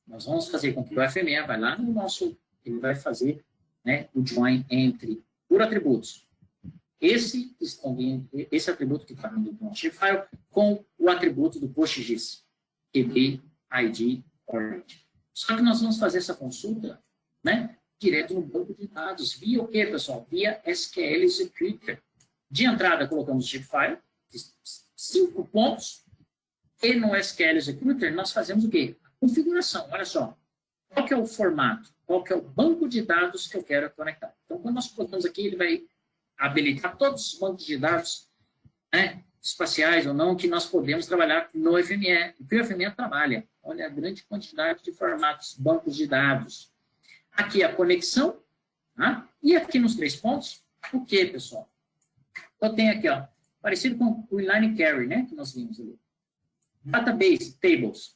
Nós vamos fazer com que o FME vai lá no nosso, ele vai fazer, né, o join entre, por atributos, esse atributo que está no nosso shapefile com o atributo do PostGIS, QB, ID, Orange. Só que nós vamos fazer essa consulta, né, direto no banco de dados. Via o quê, pessoal? Via SQL Executor. De entrada, colocamos o shapefile, 5 pontos, e no SQL Executor nós fazemos o quê? A configuração. Olha só. Qual que é o formato? Qual que é o banco de dados que eu quero conectar? Então, quando nós colocamos aqui, ele vai habilitar todos os bancos de dados, né, espaciais ou não, que nós podemos trabalhar no FME. O que o FME trabalha? Olha a grande quantidade de formatos, bancos de dados. Aqui a conexão, tá? E aqui nos 3 pontos, o que, pessoal? Eu tenho aqui, ó, parecido com o inline carry, né, que nós vimos ali. Database, tables.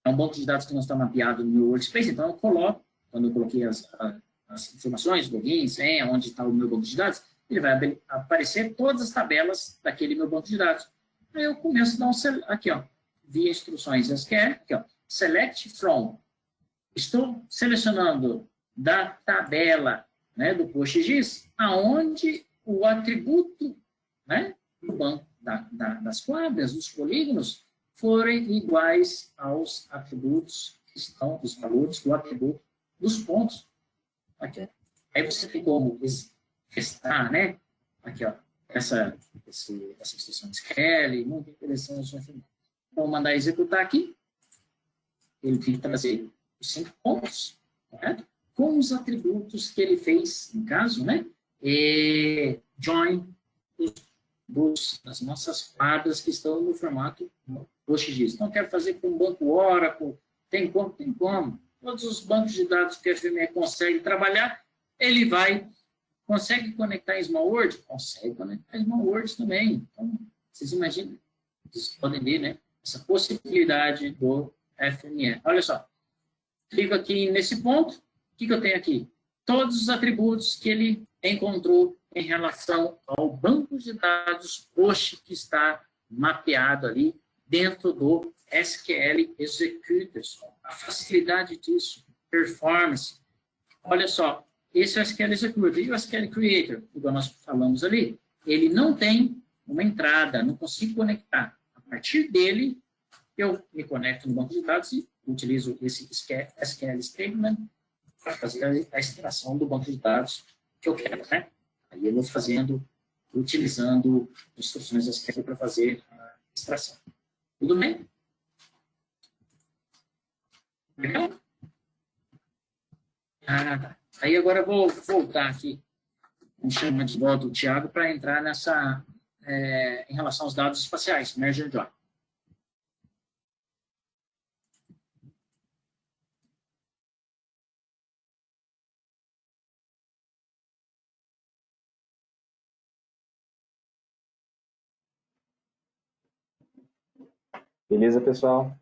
É um banco de dados que não está mapeado no meu workspace, então eu coloco, quando eu coloquei as informações, login, senha, onde está o meu banco de dados, ele vai aparecer todas as tabelas daquele meu banco de dados. Aí eu começo a dar aqui, ó, via instruções SQL, aqui, ó, select from. Estou selecionando da tabela, né, do PostGIS, aonde o atributo, né, do banco, das quadras, dos polígonos, forem iguais aos atributos que estão, os valores do atributo dos pontos. Aqui. Aí você tem como testar, né? Aqui, ó, essa instrução de SQL, muito interessante. Vou mandar executar aqui. Ele tem que trazer os 5 pontos, correto? Com os atributos que ele fez, no caso, né? Join das nossas quadras que estão no formato PostGIS. Então, quero fazer com o banco Oracle, tem como? Tem como. Todos os bancos de dados que a FME consegue trabalhar, ele consegue conectar em Small World? Consegue conectar em Small World também. Então, vocês imaginam, vocês podem ver, né? Essa possibilidade do FME. Olha só, clico aqui nesse ponto, o que eu tenho aqui? Todos os atributos que ele encontrou em relação ao banco de dados Post que está mapeado ali dentro do SQL Executors. A facilidade disso, performance. Olha só, esse é o SQL Executor e o SQL Creator, igual nós falamos ali, ele não tem uma entrada, não consigo conectar. A partir dele, eu me conecto no banco de dados e utilizo esse SQL Statement para fazer a extração do banco de dados que eu quero, né? Aí eu vou utilizando instruções SQL para fazer a extração. Tudo bem? Legal? Tá. Aí agora eu vou voltar aqui, vamos chamar de volta o Thiago para entrar nessa, em relação aos dados espaciais, Merge and Join. Beleza, pessoal?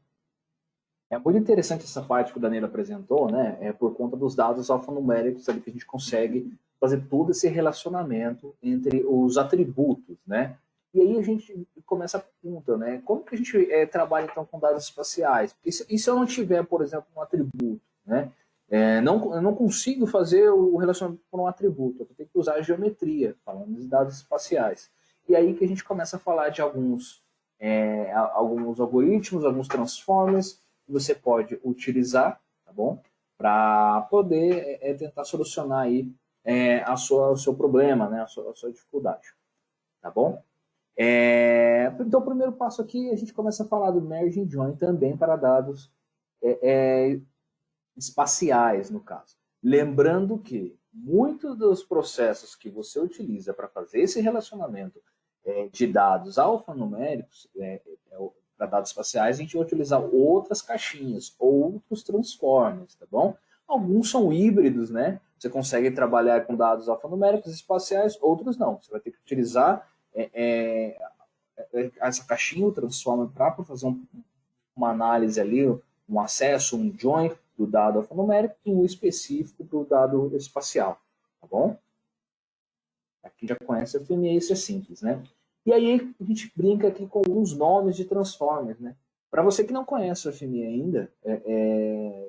É muito interessante essa parte que o Danilo apresentou, né? É por conta dos dados alfanuméricos ali que a gente consegue fazer todo esse relacionamento entre os atributos, né? E aí a gente começa a pergunta, né? Como que a gente trabalha então com dados espaciais? E se eu não tiver, por exemplo, um atributo, né? Eu não consigo fazer o relacionamento por um atributo, eu tenho que usar a geometria, falando de dados espaciais. E aí que a gente começa a falar de alguns algoritmos, alguns transformers que você pode utilizar, tá bom? Para poder tentar solucionar aí o seu problema, né? A sua dificuldade, tá bom? Então, o primeiro passo aqui, a gente começa a falar do Merge and Join também para dados espaciais, no caso. Lembrando que muitos dos processos que você utiliza para fazer esse relacionamento de dados alfanuméricos, para dados espaciais, a gente vai utilizar outras caixinhas, outros transformers, tá bom? Alguns são híbridos, né? Você consegue trabalhar com dados alfanuméricos espaciais, outros não. Você vai ter que utilizar essa caixinha, o transformer, para fazer uma análise ali, um acesso, um join do dado alfanumérico e um específico do dado espacial, tá bom? Aqui já conhece a FME, isso é simples, né? E aí a gente brinca aqui com alguns nomes de transformers, né? Para você que não conhece o FME ainda,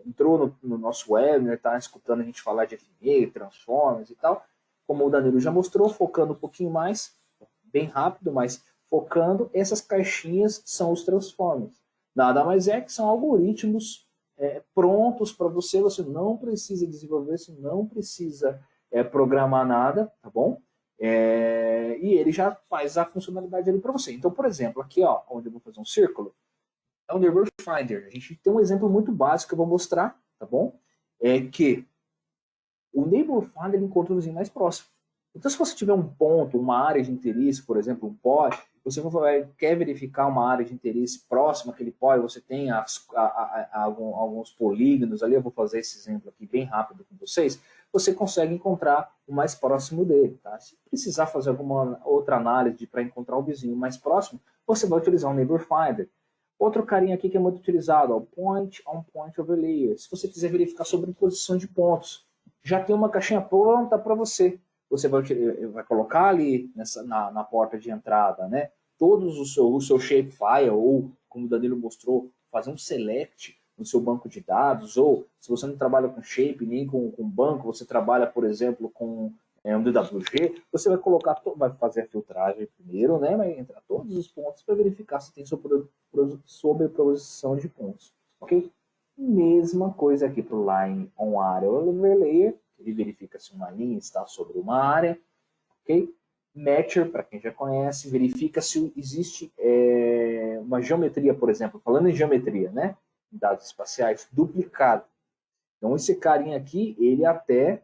entrou no nosso webinar, está escutando a gente falar de FME, transformers e tal, como o Danilo já mostrou, focando um pouquinho mais, bem rápido, mas focando, essas caixinhas são os transformers. Nada mais é que são algoritmos prontos para você não precisa desenvolver, você não precisa programar nada, tá bom? E ele já faz a funcionalidade ali para você. Então, por exemplo, aqui, ó, onde eu vou fazer um círculo, é o Neighbor Finder. A gente tem um exemplo muito básico que eu vou mostrar, tá bom? É que o Neighbor Finder encontra o vizinho mais próximo. Então, se você tiver um ponto, uma área de interesse, por exemplo, um pod, você quer verificar uma área de interesse próxima àquele pod, você tem alguns polígonos ali, eu vou fazer esse exemplo aqui bem rápido com vocês. você consegue encontrar o mais próximo dele. Tá? Se precisar fazer alguma outra análise para encontrar o vizinho mais próximo, você vai utilizar o Neighbor Finder. Outro carinha aqui que é muito utilizado, o Point on Point Overlayer. Se você quiser verificar sobreposição de pontos, já tem uma caixinha pronta para você. Você vai colocar ali na porta de entrada, né, todos o seu shapefile, ou, como o Danilo mostrou, fazer um select no seu banco de dados, ou se você não trabalha com shape nem com banco, você trabalha, por exemplo, com um DWG, você vai colocar, vai fazer a filtragem primeiro, né, vai entrar todos os pontos para verificar se tem sobreposição de pontos, ok? Mesma coisa aqui para o Line on Area Overlayer, ele verifica se uma linha está sobre uma área, ok? Matcher, para quem já conhece, verifica se existe uma geometria, por exemplo, falando em geometria, né? Dados espaciais, duplicado. Então, esse carinha aqui, ele até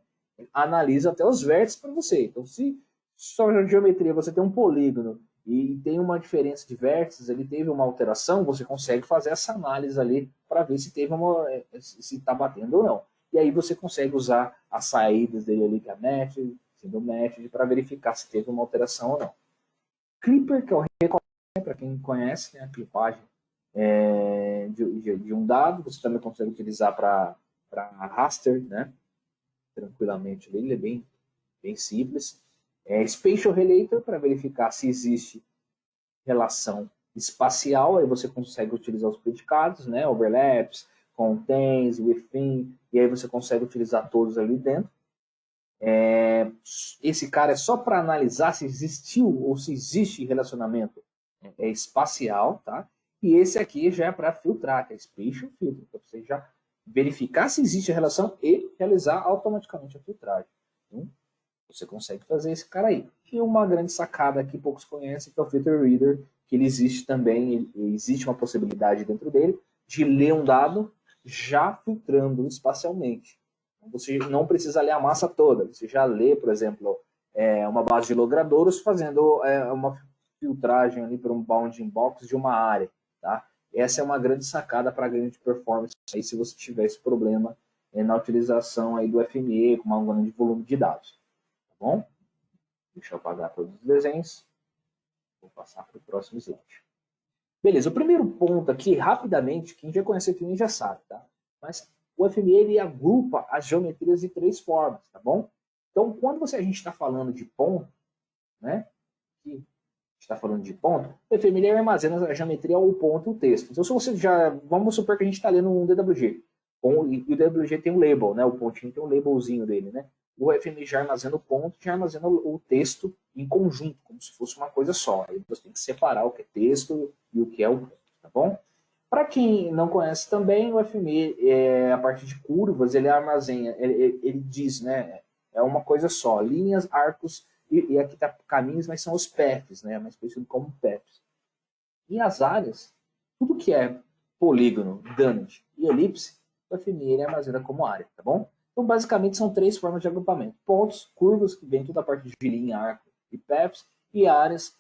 analisa até os vértices para você. Então, se só na geometria você tem um polígono e tem uma diferença de vértices, ele teve uma alteração, você consegue fazer essa análise ali para ver se teve se está batendo ou não. E aí você consegue usar as saídas dele ali, que é a match, sendo match, para verificar se teve uma alteração ou não. Clipper, que é o recorte, para quem conhece, né, a clipagem de um dado, você também consegue utilizar para raster, né, tranquilamente. Ele é bem simples. Spatial Relator, para verificar se existe relação espacial, aí você consegue utilizar os predicados, né, overlaps, contains, within, e aí você consegue utilizar todos ali dentro. Esse cara é só para analisar se existiu ou se existe relacionamento espacial, tá? E esse aqui já é para filtrar, que é Spatial Filter, para você já verificar se existe a relação e realizar automaticamente a filtragem. Então, você consegue fazer esse cara aí. E uma grande sacada que poucos conhecem, que é o Filter Reader, que ele existe também, existe uma possibilidade dentro dele de ler um dado já filtrando espacialmente. Você não precisa ler a massa toda, você já lê, por exemplo, uma base de logradouros fazendo uma filtragem ali para um bounding box de uma área. Tá? Essa é uma grande sacada para grande performance aí, se você tiver esse problema na utilização aí do FME com um grande volume de dados. Tá bom? Deixa eu apagar todos os desenhos. Vou passar para o próximo slide. Beleza, o primeiro ponto aqui, rapidamente, quem já conhece o FME já sabe, tá? Mas o FME ele agrupa as geometrias de 3 formas, tá bom? Então, quando a gente está falando de ponto, né? Aqui, está falando de ponto, o FME armazena a geometria, o ponto e o texto. Então, se você já, vamos supor que a gente está lendo um DWG, e o DWG tem um label, né? O pontinho tem um labelzinho dele, né? O FME já armazena o ponto, já armazena o texto em conjunto, como se fosse uma coisa só. Aí você tem que separar o que é texto e o que é o ponto, tá bom? Para quem não conhece também, o FME, a parte de curvas, ele armazena, ele diz, né? É uma coisa só, linhas, arcos, e aqui está caminhos, mas são os paths, né? Mais conhecido como paths. E as áreas, tudo que é polígono, donut e elipse, o FME ele armazena como área, tá bom? Então, basicamente, são 3 formas de agrupamento. Pontos, curvas, que vem toda a parte de linha, arco e paths, e áreas,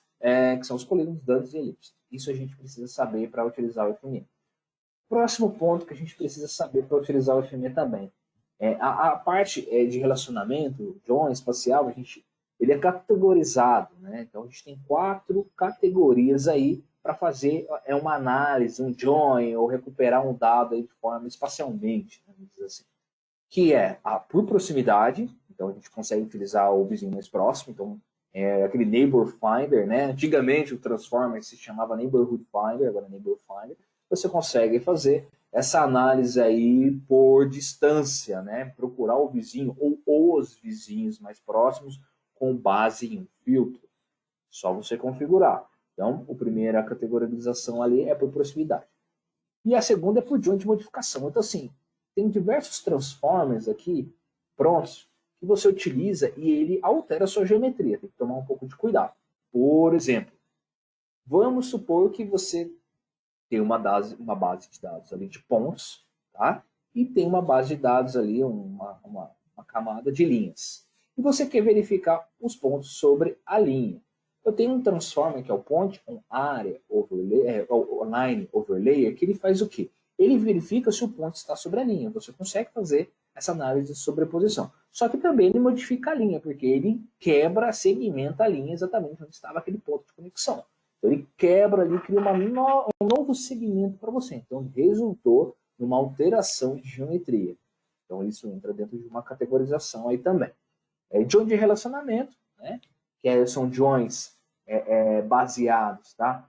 que são os polígonos, donuts e elipses. Isso a gente precisa saber para utilizar o FME. Próximo ponto que a gente precisa saber para utilizar o FME também. A parte de relacionamento, join, espacial, ele é categorizado, né? Então, a gente tem 4 categorias aí para fazer uma análise, um join, ou recuperar um dado aí de forma espacialmente, né, vamos dizer assim. Que é por proximidade, então a gente consegue utilizar o vizinho mais próximo, então aquele Neighbor Finder, né? Antigamente o Transformer se chamava Neighborhood Finder, agora é Neighbor Finder. Você consegue fazer essa análise aí por distância, né? Procurar o vizinho ou os vizinhos mais próximos com base em um filtro. Só você configurar. Então, a primeira categorização ali é por proximidade. E a segunda é por joint de modificação. Então, assim, tem diversos transformers aqui prontos que você utiliza e ele altera a sua geometria. Tem que tomar um pouco de cuidado. Por exemplo, vamos supor que você tem uma base de dados ali de pontos, tá? E tem uma base de dados ali, uma camada de linhas. E você quer verificar os pontos sobre a linha. Eu tenho um transformer que é o Point on Area Overlay, Line Overlayer, que ele faz o quê? Ele verifica se o ponto está sobre a linha. Você consegue fazer essa análise de sobreposição. Só que também ele modifica a linha, porque ele quebra, segmenta a linha exatamente onde estava aquele ponto de conexão. Então ele quebra ali, cria um novo segmento para você. Então resultou numa alteração de geometria. Então isso entra dentro de uma categorização aí também. Join de relacionamento, né? São joins baseados, tá?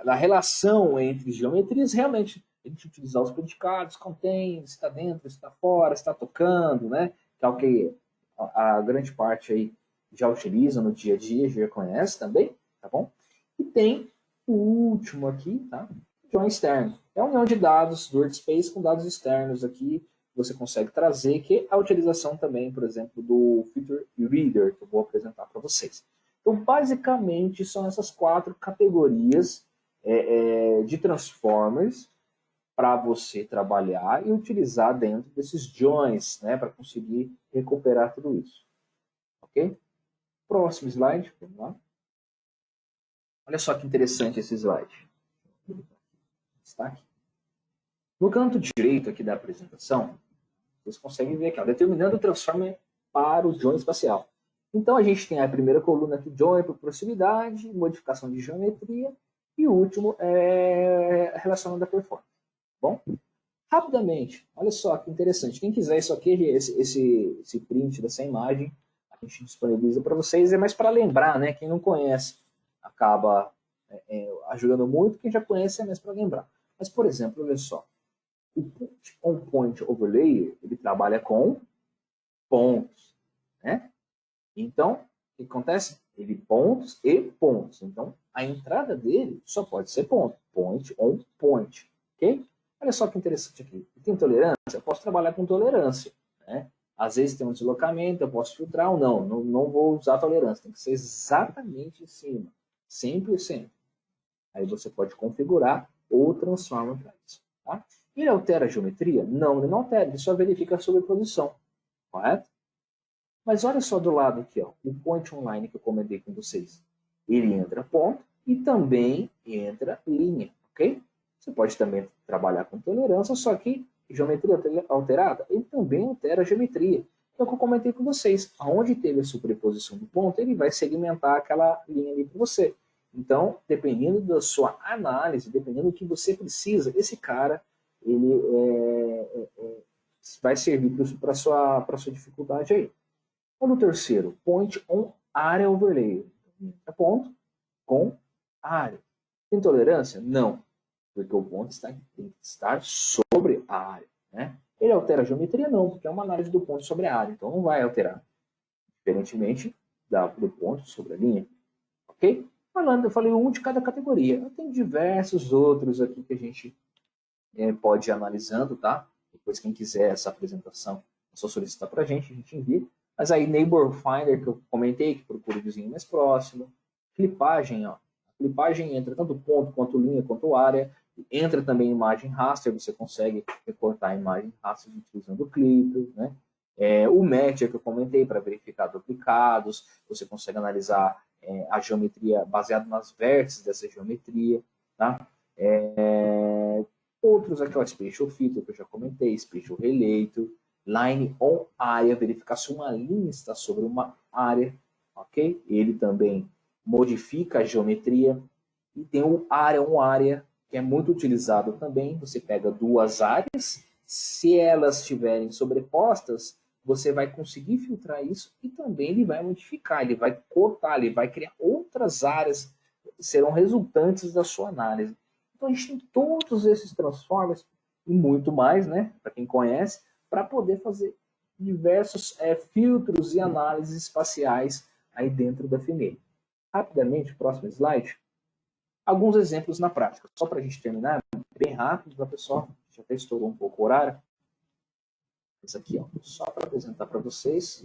Na relação entre geometrias, realmente a gente utilizar os predicados, contém, se está dentro, se está fora, se está tocando, né? Que é o que a grande parte aí já utiliza no dia a dia, já conhece também, tá bom? E tem o último aqui, tá? Join externo. É a união de dados do Workspace com dados externos aqui, você consegue trazer, que é a utilização também, por exemplo, do Feature Reader, que eu vou apresentar para vocês. Então, basicamente, são essas 4 categorias de transformers para você trabalhar e utilizar dentro desses joins, né, para conseguir recuperar tudo isso. Ok? Próximo slide, vamos lá. Olha só que interessante esse slide. Destaque. No canto direito aqui da apresentação, vocês conseguem ver aqui, ó, determinando o transformer para o join espacial. Então, a gente tem a primeira coluna aqui, join por proximidade, modificação de geometria, e o último é relacionado à performance. Bom, rapidamente, olha só que interessante. Quem quiser isso aqui, esse print dessa imagem, a gente disponibiliza para vocês. É mais para lembrar, né? Quem não conhece acaba ajudando muito, quem já conhece é mais para lembrar. Mas, por exemplo, olha só. O on-point overlay, ele trabalha com pontos, né? Então, o que acontece? Ele pontos e pontos. Então, a entrada dele só pode ser ponto. Point on point. Ok? Olha só que interessante aqui. Tem tolerância? Eu posso trabalhar com tolerância. Né? Às vezes tem um deslocamento, eu posso filtrar ou não. Não vou usar tolerância. Tem que ser exatamente em cima. Sempre e sempre. Aí você pode configurar ou transforma para isso. Tá? Ele altera a geometria? Não, ele não altera. Ele só verifica a sobreposição. Correto? Mas olha só do lado aqui, ó, o point online que eu comentei com vocês. Ele entra ponto e também entra linha, ok? Você pode também trabalhar com tolerância, só que geometria alterada, ele também altera a geometria. Então, o que eu comentei com vocês, aonde teve a sobreposição do ponto, ele vai segmentar aquela linha ali para você. Então, dependendo da sua análise, dependendo do que você precisa, esse cara, ele vai servir para a sua dificuldade aí. No terceiro, point on area overlay. É ponto com área. Tem tolerância? Não, porque o ponto tem que estar sobre a área. Né? Ele altera a geometria? Não, porque é uma análise do ponto sobre a área, então não vai alterar. Diferentemente do ponto sobre a linha. Ok? Eu falei um de cada categoria. Tem diversos outros aqui que a gente pode ir analisando, tá? Depois, quem quiser essa apresentação, é só solicitar para a gente envia. Mas aí, Neighbor Finder, que eu comentei, que procura o vizinho mais próximo. Clipagem, ó. A clipagem entra tanto ponto, quanto linha, quanto área. Entra também imagem raster, você consegue recortar a imagem raster utilizando o clip, né? O matcher que eu comentei, para verificar duplicados. Você consegue analisar a geometria baseada nas vértices dessa geometria, tá? Outros aqui, ó, Spatial Filter, que eu já comentei, Spatial Relator, Line on Area, verificar se uma linha está sobre uma área, ok? Ele também modifica a geometria. E tem o Area on Area, que é muito utilizado também. Você pega duas áreas, se elas estiverem sobrepostas, você vai conseguir filtrar isso e também ele vai modificar, ele vai cortar, ele vai criar outras áreas que serão resultantes da sua análise. Então a gente tem todos esses transformers e muito mais, né? Para quem conhece, para poder fazer diversos filtros e análises espaciais aí dentro da FME. Rapidamente, próximo slide. Alguns exemplos na prática. Só para a gente terminar, bem rápido, para o pessoal, já até estourou um pouco o horário. Esse aqui, ó, só para apresentar para vocês.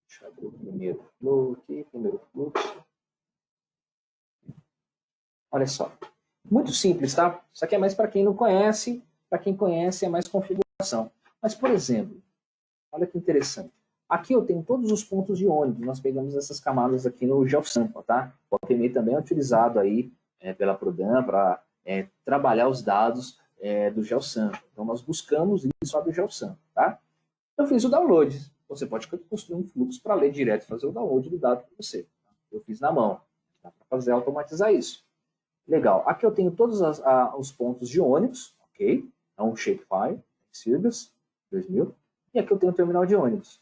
Deixa eu abrir o primeiro flow aqui, primeiro fluxo. Olha só. Muito simples, tá? Isso aqui é mais para quem não conhece, para quem conhece é mais configuração. Mas, por exemplo, olha que interessante. Aqui eu tenho todos os pontos de ônibus. Nós pegamos essas camadas aqui no GeoSample, tá? O APM também é utilizado aí pela Prodan para trabalhar os dados do GeoSam. Então, nós buscamos isso lá do GeoSam, tá? Eu fiz o download. Você pode construir um fluxo para ler direto e fazer o download do dado para você. Eu fiz na mão. Dá para fazer automatizar isso. Legal. Aqui eu tenho todos os pontos de ônibus, ok? É um shapefile, Sirius 2000. E aqui eu tenho o terminal de ônibus.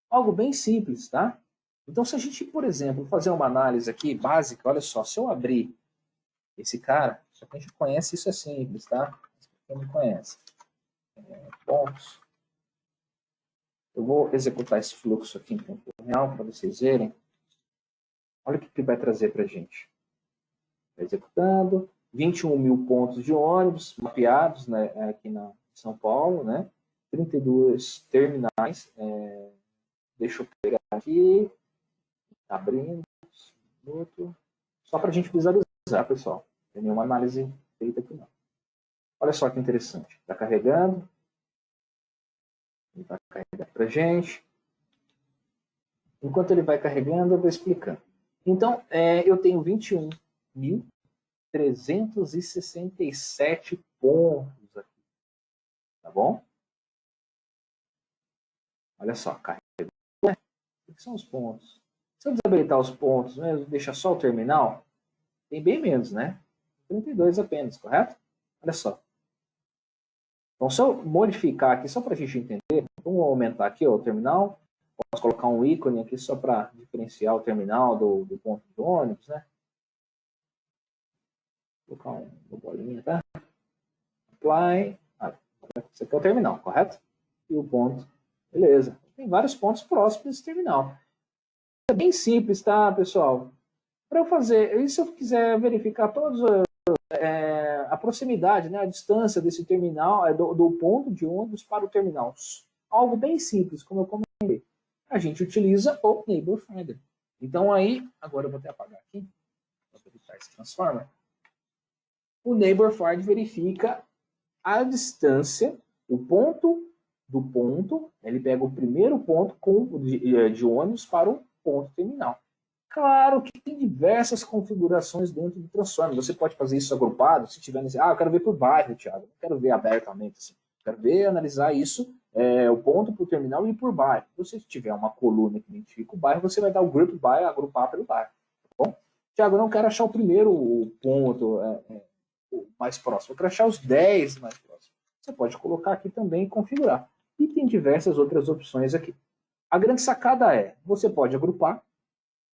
Algo bem simples, tá? Então, se a gente, por exemplo, fazer uma análise aqui básica, olha só, se eu abrir esse cara, só que a gente conhece, isso é simples, tá? Quem não conhece. Pontos. Eu vou executar esse fluxo aqui em tempo real para vocês verem. Olha o que vai trazer para a gente. Está executando. 21 mil pontos de ônibus mapeados, né, aqui na São Paulo, né? 32 terminais. Deixa eu pegar aqui. Abrindo. Outro. Só para a gente visualizar, pessoal. Não tem nenhuma análise feita aqui, não. Olha só que interessante. Está carregando. Ele vai carregar para a gente. Enquanto ele vai carregando, eu vou explicando. Então, eu tenho 21.367 pontos aqui. Tá bom? Olha só, carregou. O que são os pontos? Se eu desabilitar os pontos mesmo, deixar só o terminal, tem bem menos, né? 32 apenas, correto? Olha só. Então, se eu modificar aqui, só para a gente entender, vamos aumentar aqui ó, o terminal. Posso colocar um ícone aqui só para diferenciar o terminal do ponto de ônibus, né? Vou colocar uma bolinha, tá? Apply. Esse aqui é o terminal, correto? E o ponto. Beleza. Tem vários pontos próximos desse terminal. É bem simples, tá, pessoal? Para eu fazer, e se eu quiser verificar todos a proximidade, né, a distância desse terminal, do ponto de ônibus para o terminal. Algo bem simples, como eu comentei. A gente utiliza o Neighbor Finder. Então aí, agora eu vou até apagar aqui, para verificar esse transformer. O Neighbor Finder verifica a distância, o ponto do ponto, ele pega o primeiro ponto de ônibus para o ponto terminal. Claro que tem diversas configurações dentro do Transformer. Você pode fazer isso agrupado, se tiver nesse... eu quero ver por bairro, Thiago. Não quero ver abertamente assim. Quero ver, analisar isso, o ponto para o terminal e por bairro. Se você tiver uma coluna que identifica o bairro, você vai dar o group by, agrupar pelo bairro. Tá bom? Thiago, eu não quero achar o primeiro ponto o mais próximo. Eu quero achar os 10 mais próximos. Você pode colocar aqui também e configurar. E tem diversas outras opções aqui. A grande sacada você pode agrupar.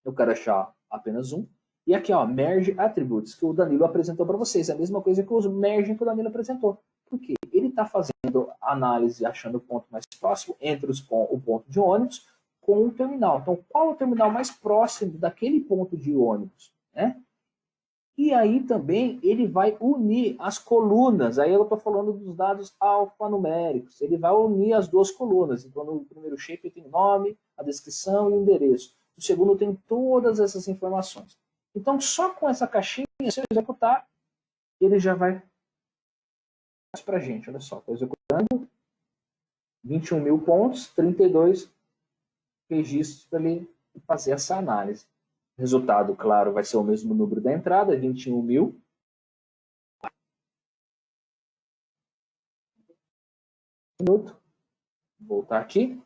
Eu quero achar apenas um. E aqui, ó, Merge Attributes, que o Danilo apresentou para vocês. É a mesma coisa que os Merge que o Danilo apresentou. Por quê? Ele está fazendo análise, achando o ponto mais próximo entre o ponto de ônibus com o terminal. Então, qual é o terminal mais próximo daquele ponto de ônibus? Né? E aí também ele vai unir as colunas. Aí eu estou falando dos dados alfanuméricos. Ele vai unir as duas colunas. Então, no primeiro shape tem o nome, a descrição e o endereço. No segundo tem todas essas informações. Então, só com essa caixinha, se eu executar, ele já vai para a gente. Olha só, estou executando 21 mil pontos, 32 registros para ele fazer essa análise. O resultado, claro, vai ser o mesmo número da entrada, 21 mil. Minuto. Vou voltar aqui.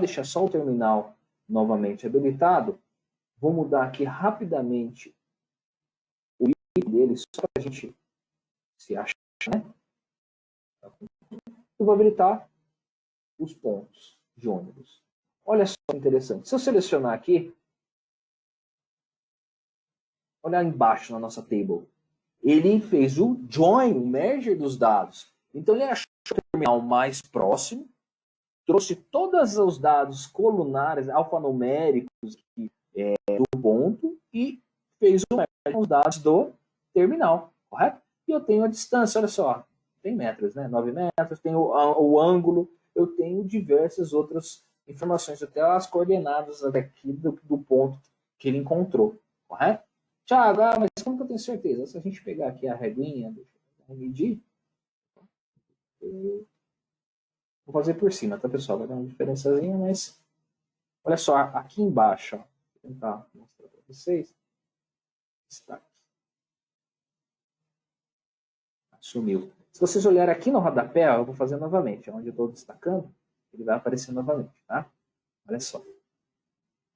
Deixar só o terminal novamente habilitado. Vou mudar aqui rapidamente o ícone dele, só para a gente se achar, né? Eu vou habilitar os pontos de ônibus. Olha só que interessante. Se eu selecionar aqui, olha embaixo na nossa table, ele fez o join, o merger dos dados. Então ele achou o terminal mais próximo, trouxe todos os dados colunares, alfanuméricos do ponto e fez o merge com os dados do terminal, correto? E eu tenho a distância, olha só, tem metros, né? 9 metros, tem o ângulo, eu tenho diversas outras informações, até as coordenadas daqui do ponto que ele encontrou, correto? Tiago, mas como que eu tenho certeza? Se a gente pegar aqui a reguinha, deixa eu medir, vou fazer por cima, tá, pessoal? Vai dar uma diferençazinha, mas olha só, aqui embaixo, ó, vou tentar mostrar para vocês. Está aqui. Sumiu. Se vocês olharem aqui no rodapé, ó, eu vou fazer novamente, onde eu estou destacando, ele vai aparecer novamente, tá? Olha só.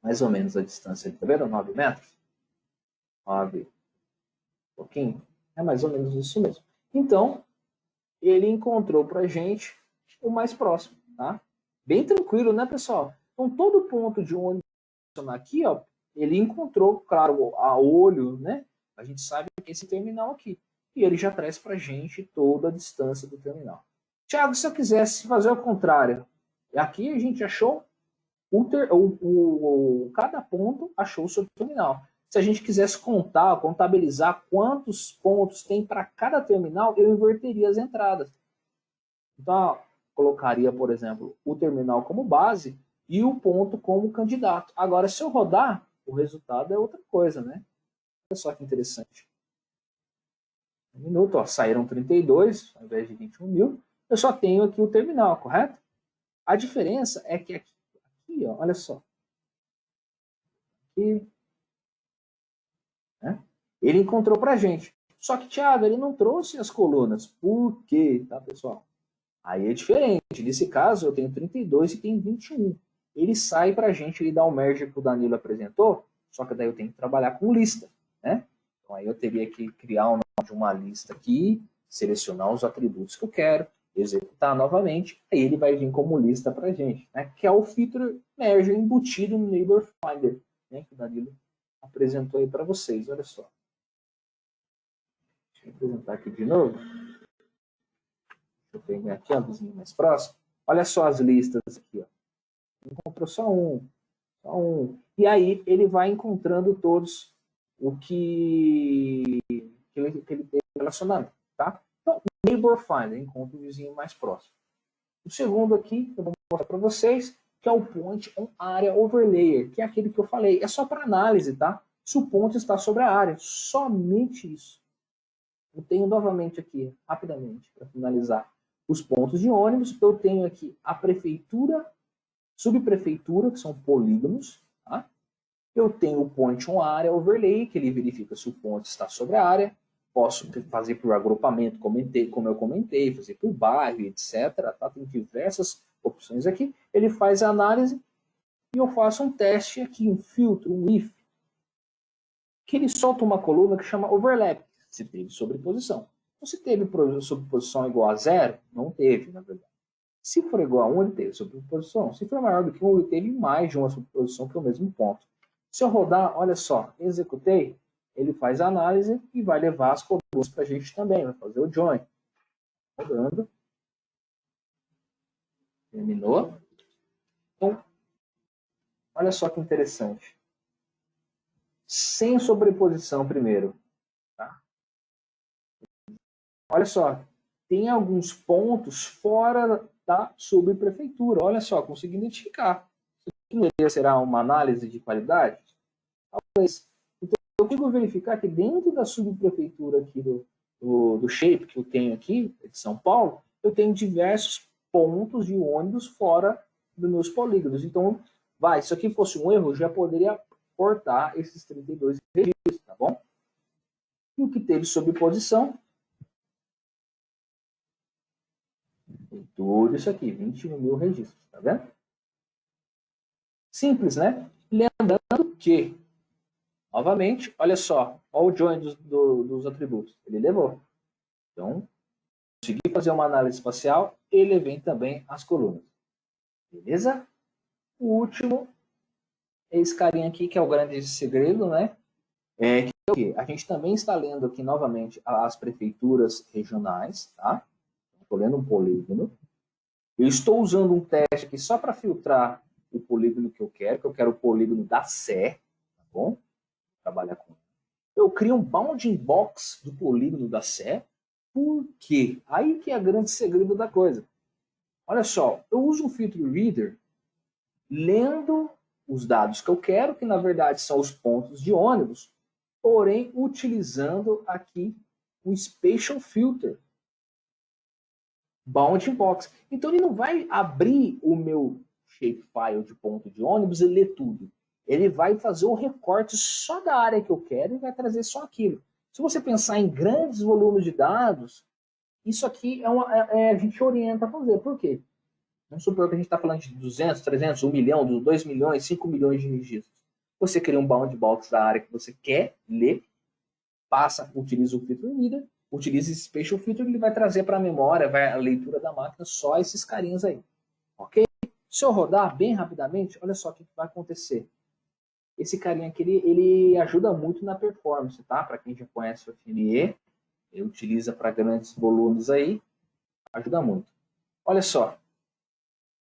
Mais ou menos a distância, tá vendo? 9 metros? 9, um pouquinho. É mais ou menos isso mesmo. Então, ele encontrou pra gente o mais próximo, tá? Bem tranquilo, né, pessoal? Então, todo ponto de ônibus aqui, ó, ele encontrou, claro, a olho, né? A gente sabe que esse terminal aqui. E ele já traz pra gente toda a distância do terminal. Tiago, se eu quisesse fazer o contrário, aqui a gente achou cada ponto achou o seu terminal. Se a gente quisesse contar, contabilizar quantos pontos tem para cada terminal, eu inverteria as entradas. Então, colocaria, por exemplo, o terminal como base e o ponto como candidato. Agora, se eu rodar, o resultado é outra coisa, né? Olha só que interessante. Um minuto, ó, saíram 32 ao invés de 21 mil. Eu só tenho aqui o terminal, correto? A diferença é que aqui ó, olha só. Aqui, né? Ele encontrou para a gente. Só que, Thiago, ele não trouxe as colunas. Por quê? Tá, pessoal? Aí é diferente. Nesse caso, eu tenho 32 e tem 21. Ele sai para a gente, ele dá o merge que o Danilo apresentou, só que daí eu tenho que trabalhar com lista, né? Então aí eu teria que criar o nome de uma lista aqui, selecionar os atributos que eu quero, executar novamente, aí ele vai vir como lista para a gente, né? Que é o feature merge embutido no Neighbor Finder, né? Que o Danilo apresentou aí para vocês, olha só. Deixa eu apresentar aqui de novo. Deixa eu pegar aqui a luzinha mais próxima. Olha só as listas aqui, ó. Encontrou só um. E aí ele vai encontrando todos o que ele tem relacionamento, tá? Então, Neighbor Finder, encontra o vizinho mais próximo. O segundo aqui, eu vou mostrar para vocês, que é o Point on Area Overlayer, que é aquele que eu falei. É só para análise, tá? Se o ponto está sobre a área. Somente isso. Eu tenho novamente aqui, rapidamente, para finalizar, os pontos de ônibus. Eu tenho aqui a prefeitura, subprefeitura, que são polígonos. Tá? Eu tenho o Point on Area Overlay, que ele verifica se o ponto está sobre a área. Posso fazer por agrupamento, como eu comentei, fazer por bairro, etc. Tá? Tem diversas opções aqui. Ele faz a análise e eu faço um teste aqui, um filtro, um if, que ele solta uma coluna que chama overlap, se teve sobreposição. Então, se teve sobreposição igual a 0, não teve, na verdade. Se for igual a 1, ele teve sobreposição. Se for maior do que 1, ele teve mais de uma sobreposição que é o mesmo ponto. Se eu rodar, olha só, executei, ele faz a análise e vai levar as colunas para a gente também, vai fazer o join. Rodando. Terminou. Então, olha só que interessante. Sem sobreposição primeiro. Tá? Olha só, tem alguns pontos fora da subprefeitura. Olha só, consegui identificar. Isso será uma análise de qualidade? Talvez. Então, eu consigo verificar que dentro da subprefeitura aqui do shape que eu tenho aqui, de São Paulo, eu tenho diversos pontos de ônibus fora dos meus polígonos. Então, se aqui fosse um erro, eu já poderia cortar esses 32 registros, tá bom? E o que teve sobreposição? Tudo isso aqui, 21 mil registros, tá vendo? Simples, né? Lembrando que, novamente, olha só, olha o join dos atributos. Ele levou. Então, consegui fazer uma análise espacial, ele vem também as colunas. Beleza? O último é esse carinha aqui, que é o grande segredo, né? Que é o quê? A gente também está lendo aqui novamente as prefeituras regionais, tá? Estou lendo um polígono. Eu estou usando um teste aqui só para filtrar o polígono que eu quero o polígono da Sé, tá bom? Vou trabalhar com. Eu crio um bounding box do polígono da Sé. Por quê? Aí que é o grande segredo da coisa. Olha só, eu uso um filtro reader lendo os dados que eu quero, que na verdade são os pontos de ônibus, porém utilizando aqui um spatial filter. Bounding box. Então ele não vai abrir o meu shapefile de ponto de ônibus e ler tudo. Ele vai fazer o recorte só da área que eu quero e vai trazer só aquilo. Se você pensar em grandes volumes de dados, Isso aqui a gente orienta a fazer. Por quê? Vamos supor que a gente está falando de 200, 300, 1 milhão, 2 milhões, 5 milhões de registros. Você cria um bound box da área que você quer ler, utiliza o filtro reader, utiliza esse spatial filter, ele vai trazer para a memória, a leitura da máquina, só esses carinhas aí. Ok? Se eu rodar bem rapidamente, olha só o que vai acontecer. Esse carinha aqui, ele ajuda muito na performance, tá? Para quem já conhece o FME, ele utiliza para grandes volumes aí, ajuda muito. Olha só,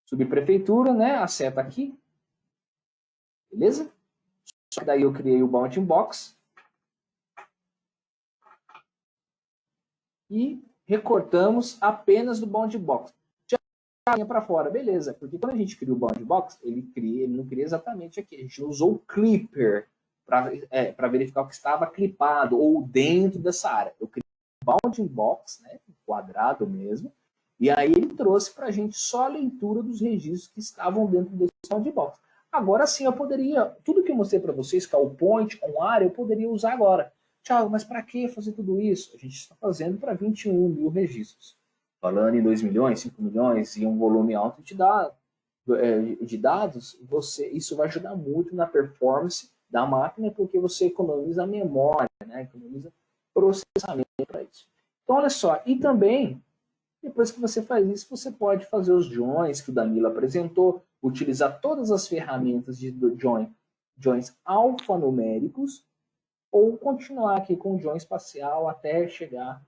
subprefeitura, né? A seta aqui, beleza? Só que daí eu criei o bounding box e recortamos apenas do bounding box. Já para fora, beleza? Porque quando a gente cria o bounding box, ele não cria exatamente aqui. A gente usou o clipper para verificar o que estava clipado ou dentro dessa área. Eu criei um bounding box, né? Um quadrado mesmo. E aí ele trouxe para a gente só a leitura dos registros que estavam dentro desse bounding box. Agora sim, eu poderia, tudo que eu mostrei para vocês, que é o point, on área, eu poderia usar agora. Thiago, mas para que fazer tudo isso? A gente está fazendo para 21 mil registros. Falando em 2 milhões, 5 milhões e um volume alto de dados, isso vai ajudar muito na performance da máquina, porque você economiza memória, né? Economiza processamento para isso. Então, olha só, e também, depois que você faz isso, você pode fazer os joins que o Danilo apresentou, utilizar todas as ferramentas de joins alfanuméricos, ou continuar aqui com o join espacial até chegar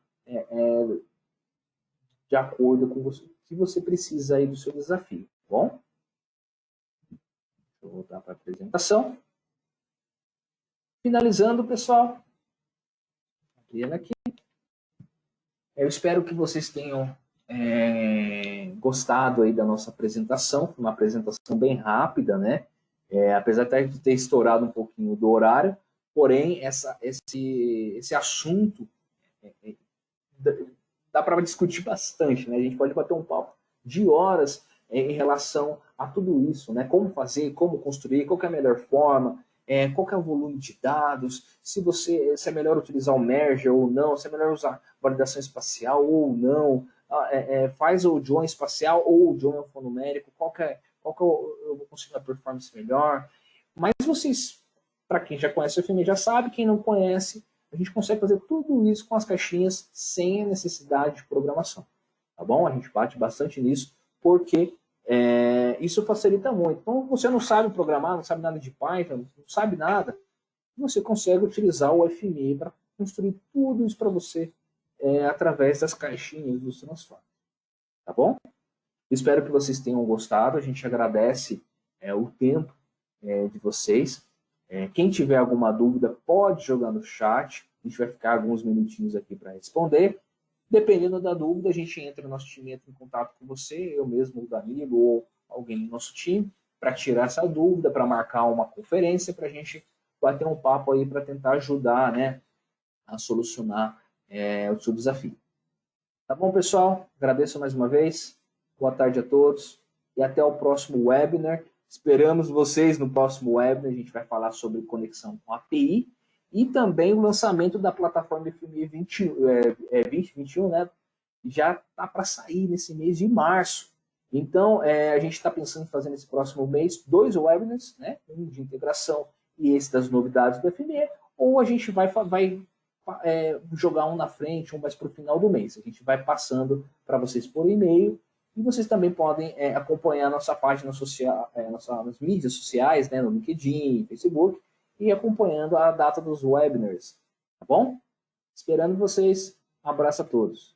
de acordo com o que você precisa aí do seu desafio, tá bom? Deixa eu voltar para a apresentação. Finalizando, pessoal, aqui. Eu espero que vocês tenham gostado aí da nossa apresentação. Foi uma apresentação bem rápida, né? Apesar até de ter estourado um pouquinho do horário, porém, esse assunto dá para discutir bastante, né? A gente pode bater um papo de horas em relação a tudo isso, né? Como fazer, como construir, qual que é a melhor forma, qual que é o volume de dados, se é melhor utilizar o merger ou não, se é melhor usar validação espacial ou não, faz o join espacial ou o join alfanumérico, qual que eu vou conseguir uma performance melhor. Mas vocês, para quem já conhece o FME já sabe, quem não conhece, a gente consegue fazer tudo isso com as caixinhas sem a necessidade de programação. Tá bom? A gente bate bastante nisso, porque isso facilita muito. Então, você não sabe programar, não sabe nada de Python, não sabe nada, você consegue utilizar o FME para construir tudo isso para você através das caixinhas dos transforms. Tá bom? Espero que vocês tenham gostado. A gente agradece o tempo de vocês. Quem tiver alguma dúvida, pode jogar no chat. A gente vai ficar alguns minutinhos aqui para responder. Dependendo da dúvida, a gente entra no nosso time, entra em contato com você, eu mesmo, o Danilo, ou alguém do nosso time, para tirar essa dúvida, para marcar uma conferência, para a gente bater um papo aí para tentar ajudar, né, a solucionar o seu desafio. Tá bom, pessoal? Agradeço mais uma vez. Boa tarde a todos e até o próximo webinar. Esperamos vocês no próximo webinar. A gente vai falar sobre conexão com API e também o lançamento da plataforma FME 2021, né? Já está para sair nesse mês de março. Então, a gente está pensando em fazer nesse próximo mês 2 webinars, né? Um de integração e esse das novidades do FME, ou a gente vai jogar um na frente, um mais para o final do mês. A gente vai passando para vocês por e-mail. E vocês também podem acompanhar nossa página social, nossas mídias sociais, né, no LinkedIn, Facebook, e acompanhando a data dos webinars. Tá bom? Esperando vocês. Um abraço a todos.